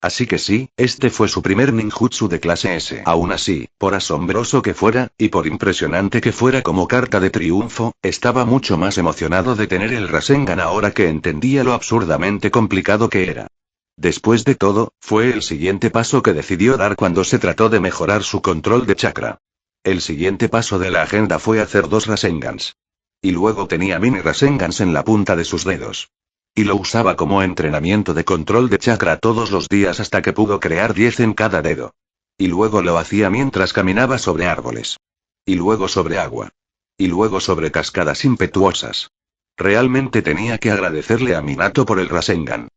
Así que sí, este fue su primer ninjutsu de clase S. Aún así, por asombroso que fuera, y por impresionante que fuera como carta de triunfo, estaba mucho más emocionado de tener el Rasengan ahora que entendía lo absurdamente complicado que era. Después de todo, fue el siguiente paso que decidió dar cuando se trató de mejorar su control de chakra. El siguiente paso de la agenda fue hacer 2 Rasengans. Y luego tenía mini Rasengans en la punta de sus dedos. Y lo usaba como entrenamiento de control de chakra todos los días hasta que pudo crear 10 en cada dedo. Y luego lo hacía mientras caminaba sobre árboles. Y luego sobre agua. Y luego sobre cascadas impetuosas. Realmente tenía que agradecerle a Minato por el Rasengan.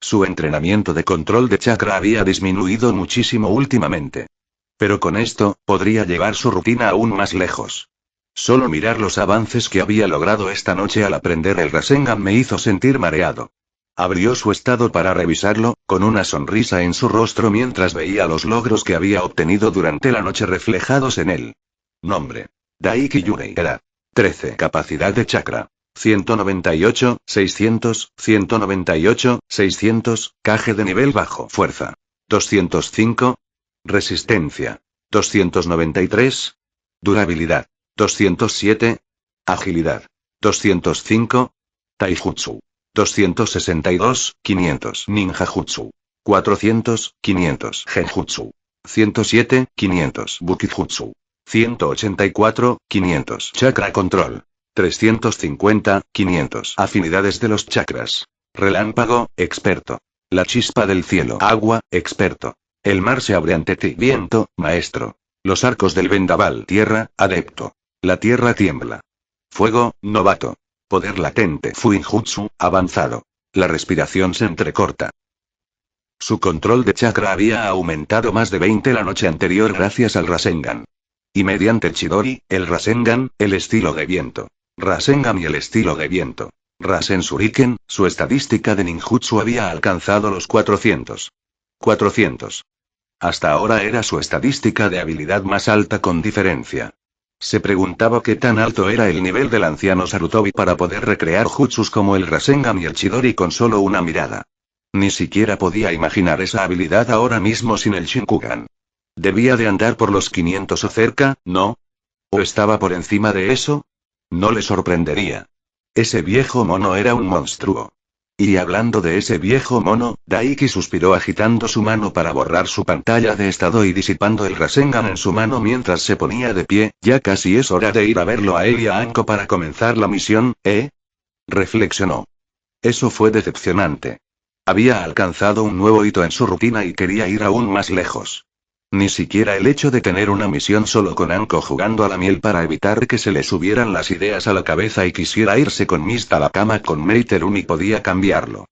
Su entrenamiento de control de chakra había disminuido muchísimo últimamente. Pero con esto, podría llevar su rutina aún más lejos. Solo mirar los avances que había logrado esta noche al aprender el Rasengan me hizo sentir mareado. Abrió su estado para revisarlo, con una sonrisa en su rostro mientras veía los logros que había obtenido durante la noche reflejados en él. Nombre: Daiki Yurei. Edad: 13. Capacidad de chakra: 198, 600, 198, 600, Kage de nivel bajo. Fuerza: 205. Resistencia: 293. Durabilidad: 207. Agilidad: 205. Taijutsu: 262, 500. Ninjajutsu: 400, 500. Genjutsu: 107, 500. Bukijutsu: 184, 500. Chakra control: 350, 500. Afinidades de los chakras: relámpago, experto. La chispa del cielo, agua, experto. El mar se abre ante ti, viento, maestro. Los arcos del vendaval, tierra, adepto. La tierra tiembla. Fuego, novato. Poder latente, Fuinjutsu, avanzado. La respiración se entrecorta. Su control de chakra había aumentado más de 20 la noche anterior gracias al Rasengan. Y mediante Chidori, el Rasengan, el estilo de viento. Rasengan y el estilo de viento. Rasen Shuriken, su estadística de ninjutsu había alcanzado los 400. 400. Hasta ahora era su estadística de habilidad más alta con diferencia. Se preguntaba qué tan alto era el nivel del anciano Sarutobi para poder recrear jutsus como el Rasengan y el Chidori con solo una mirada. Ni siquiera podía imaginar esa habilidad ahora mismo sin el Shinkugan. Debía de andar por los 500 o cerca, ¿no? ¿O estaba por encima de eso? No le sorprendería. Ese viejo mono era un monstruo. Y hablando de ese viejo mono, Daiki suspiró agitando su mano para borrar su pantalla de estado y disipando el Rasengan en su mano mientras se ponía de pie. Ya casi es hora de ir a verlo a él y a Anko para comenzar la misión, ¿eh? Reflexionó. Eso fue decepcionante. Había alcanzado un nuevo hito en su rutina y quería ir aún más lejos. Ni siquiera el hecho de tener una misión solo con Anko jugando a la miel para evitar que se le subieran las ideas a la cabeza y quisiera irse con Mist a la cama con Meiterumi podía cambiarlo.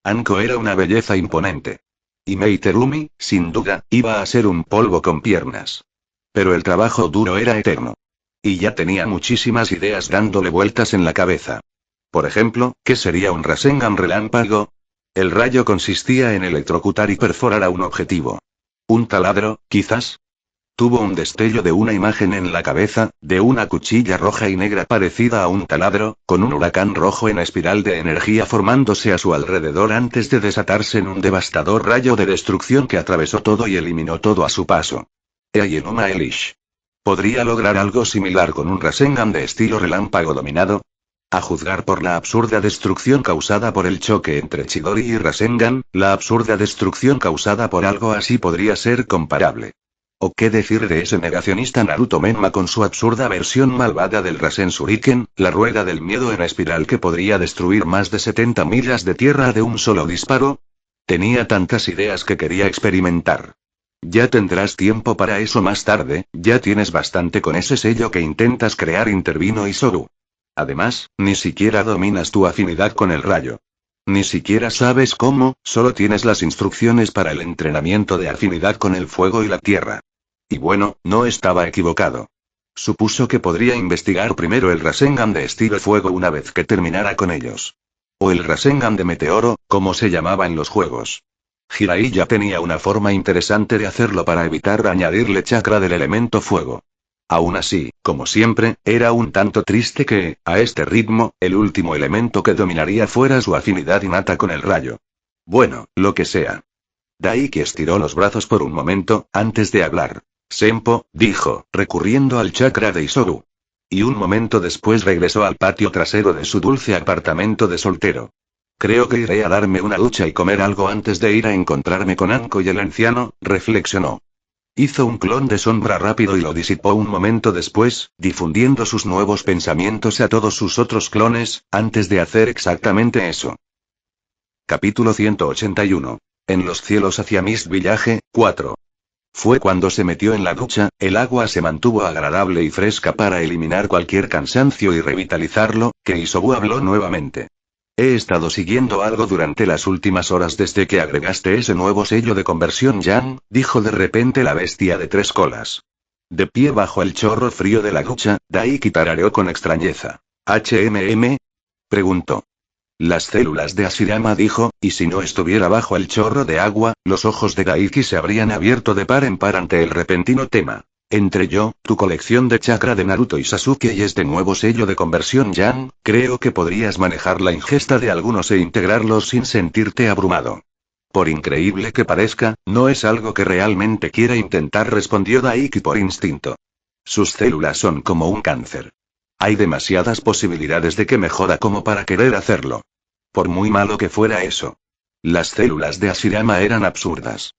Anko era una belleza imponente. Y Meiterumi, sin duda, iba a ser un polvo con piernas. Pero el trabajo duro era eterno. Y ya tenía muchísimas ideas dándole vueltas en la cabeza. Por ejemplo, ¿qué sería un Rasengan relámpago? El rayo consistía en electrocutar y perforar a un objetivo. ¿Un taladro, quizás? Tuvo un destello de una imagen en la cabeza, de una cuchilla roja y negra parecida a un taladro, con un huracán rojo en espiral de energía formándose a su alrededor antes de desatarse en un devastador rayo de destrucción que atravesó todo y eliminó todo a su paso. Aonuma Elish. ¿Podría lograr algo similar con un Rasengan de estilo relámpago dominado? A juzgar por la absurda destrucción causada por el choque entre Chidori y Rasengan, la absurda destrucción causada por algo así podría ser comparable. ¿O qué decir de ese negacionista Naruto Menma con su absurda versión malvada del Rasen Shuriken, la rueda del miedo en espiral que podría destruir más de 70 millas de tierra de un solo disparo? Tenía tantas ideas que quería experimentar. Ya tendrás tiempo para eso más tarde, ya tienes bastante con ese sello que intentas crear, intervino Isoru. Además, ni siquiera dominas tu afinidad con el rayo. Ni siquiera sabes cómo, solo tienes las instrucciones para el entrenamiento de afinidad con el fuego y la tierra. Y bueno, no estaba equivocado. Supuso que podría investigar primero el Rasengan de estilo fuego una vez que terminara con ellos. O el Rasengan de meteoro, como se llamaba en los juegos. Jiraiya tenía una forma interesante de hacerlo para evitar añadirle chakra del elemento fuego. Aún así, como siempre, era un tanto triste que, a este ritmo, el último elemento que dominaría fuera su afinidad innata con el rayo. Bueno, lo que sea. Daiki estiró los brazos por un momento, antes de hablar. Senpo, dijo, recurriendo al chakra de Isoru. Y un momento después regresó al patio trasero de su dulce apartamento de soltero. Creo que iré a darme una ducha y comer algo antes de ir a encontrarme con Anko y el anciano, reflexionó. Hizo un clon de sombra rápido y lo disipó un momento después, difundiendo sus nuevos pensamientos a todos sus otros clones, antes de hacer exactamente eso. Capítulo 181. En los cielos hacia Mist Village, 4. Fue cuando se metió en la ducha, el agua se mantuvo agradable y fresca para eliminar cualquier cansancio y revitalizarlo, que Isobu habló nuevamente. He estado siguiendo algo durante las últimas horas desde que agregaste ese nuevo sello de conversión Yang, dijo de repente la bestia de tres colas. De pie bajo el chorro frío de la ducha, Daiki tarareó con extrañeza. ¿HMM? Preguntó. Las células de Hashirama, dijo, y si no estuviera bajo el chorro de agua, los ojos de Daiki se habrían abierto de par en par ante el repentino tema. Entre yo, tu colección de chakra de Naruto y Sasuke y este nuevo sello de conversión Yang, creo que podrías manejar la ingesta de algunos e integrarlos sin sentirte abrumado. Por increíble que parezca, no es algo que realmente quiera intentar, respondió Daiki por instinto. Sus células son como un cáncer. Hay demasiadas posibilidades de que mejora como para querer hacerlo. Por muy malo que fuera eso. Las células de Hashirama eran absurdas.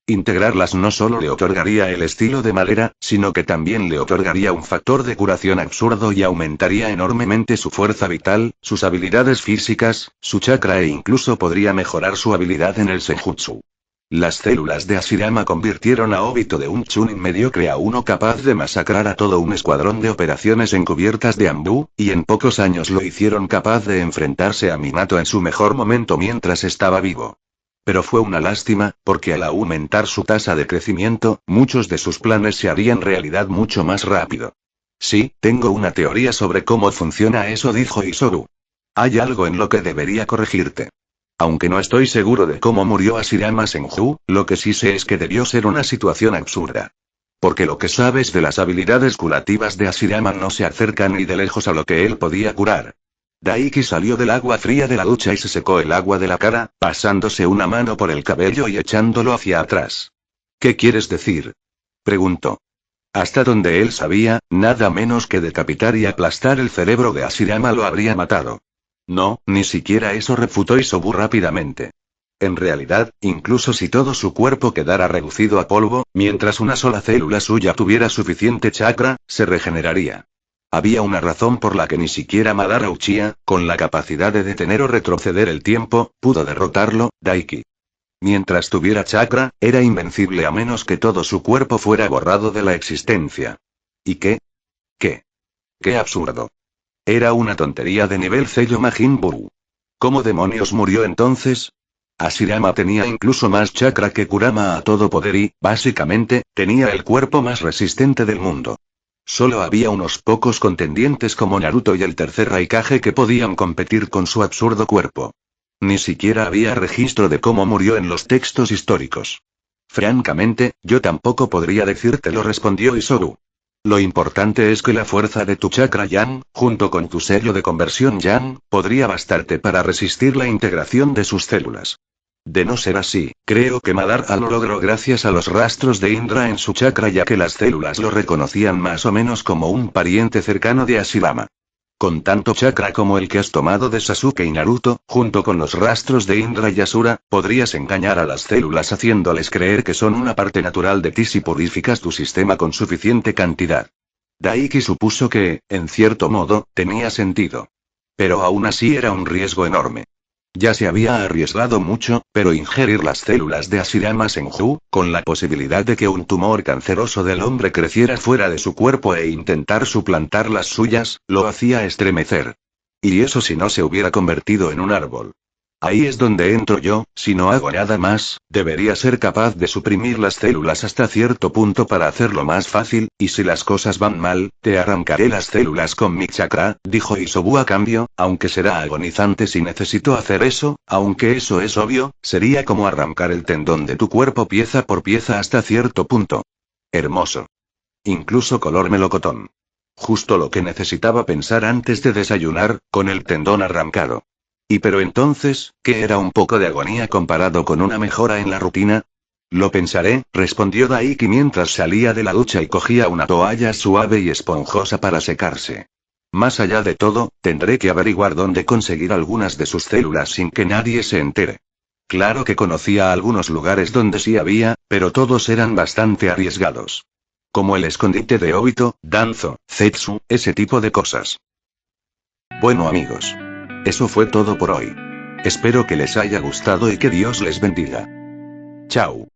Integrarlas no solo le otorgaría el estilo de madera, sino que también le otorgaría un factor de curación absurdo y aumentaría enormemente su fuerza vital, sus habilidades físicas, su chakra e incluso podría mejorar su habilidad en el senjutsu. Las células de Hashirama convirtieron a Obito de un chunin mediocre a uno capaz de masacrar a todo un escuadrón de operaciones encubiertas de Anbu, y en pocos años lo hicieron capaz de enfrentarse a Minato en su mejor momento mientras estaba vivo. Pero fue una lástima, porque al aumentar su tasa de crecimiento, muchos de sus planes se harían realidad mucho más rápido. Sí, tengo una teoría sobre cómo funciona eso, dijo Isoru. Hay algo en lo que debería corregirte. Aunque no estoy seguro de cómo murió Hashirama Senju, lo que sí sé es que debió ser una situación absurda. Porque lo que sabes de las habilidades curativas de Hashirama no se acerca ni de lejos a lo que él podía curar. Daiki salió del agua fría de la ducha y se secó el agua de la cara, pasándose una mano por el cabello y echándolo hacia atrás. ¿Qué quieres decir? Preguntó. Hasta donde él sabía, nada menos que decapitar y aplastar el cerebro de Hashirama lo habría matado. No, ni siquiera eso, refutó Isobu rápidamente. En realidad, incluso si todo su cuerpo quedara reducido a polvo, mientras una sola célula suya tuviera suficiente chakra, se regeneraría. Había una razón por la que ni siquiera Madara Uchiha, con la capacidad de detener o retroceder el tiempo, pudo derrotarlo, Daiki. Mientras tuviera chakra, era invencible a menos que todo su cuerpo fuera borrado de la existencia. ¿Y qué? ¿Qué? ¡Qué absurdo! Era una tontería de nivel sello Majin Buu. ¿Cómo demonios murió entonces? Hashirama tenía incluso más chakra que Kurama a todo poder y, básicamente, tenía el cuerpo más resistente del mundo. Solo había unos pocos contendientes como Naruto y el tercer Raikage que podían competir con su absurdo cuerpo. Ni siquiera había registro de cómo murió en los textos históricos. Francamente, yo tampoco podría decírtelo, respondió Isoru. Lo importante es que la fuerza de tu chakra Yang, junto con tu sello de conversión Yang, podría bastarte para resistir la integración de sus células. De no ser así, creo que Madara lo logró gracias a los rastros de Indra en su chakra, ya que las células lo reconocían más o menos como un pariente cercano de Hashirama. Con tanto chakra como el que has tomado de Sasuke y Naruto, junto con los rastros de Indra y Asura, podrías engañar a las células haciéndoles creer que son una parte natural de ti si purificas tu sistema con suficiente cantidad. Daiki supuso que, en cierto modo, tenía sentido. Pero aún así era un riesgo enorme. Ya se había arriesgado mucho, pero ingerir las células de Hashirama Senju, con la posibilidad de que un tumor canceroso del hombre creciera fuera de su cuerpo e intentar suplantar las suyas, lo hacía estremecer. Y eso si no se hubiera convertido en un árbol. Ahí es donde entro yo, si no hago nada más, debería ser capaz de suprimir las células hasta cierto punto para hacerlo más fácil, y si las cosas van mal, te arrancaré las células con mi chakra, dijo Isobu a cambio, aunque será agonizante si necesito hacer eso, aunque eso es obvio, sería como arrancar el tendón de tu cuerpo pieza por pieza hasta cierto punto. Hermoso. Incluso color melocotón. Justo lo que necesitaba pensar antes de desayunar, con el tendón arrancado. Y pero entonces, ¿qué era un poco de agonía comparado con una mejora en la rutina? Lo pensaré, respondió Daiki mientras salía de la ducha y cogía una toalla suave y esponjosa para secarse. Más allá de todo, tendré que averiguar dónde conseguir algunas de sus células sin que nadie se entere. Claro que conocía algunos lugares donde sí había, pero todos eran bastante arriesgados. Como el escondite de Obito, Danzo, Zetsu, ese tipo de cosas. Bueno amigos. Eso fue todo por hoy. Espero que les haya gustado y que Dios les bendiga. Chao.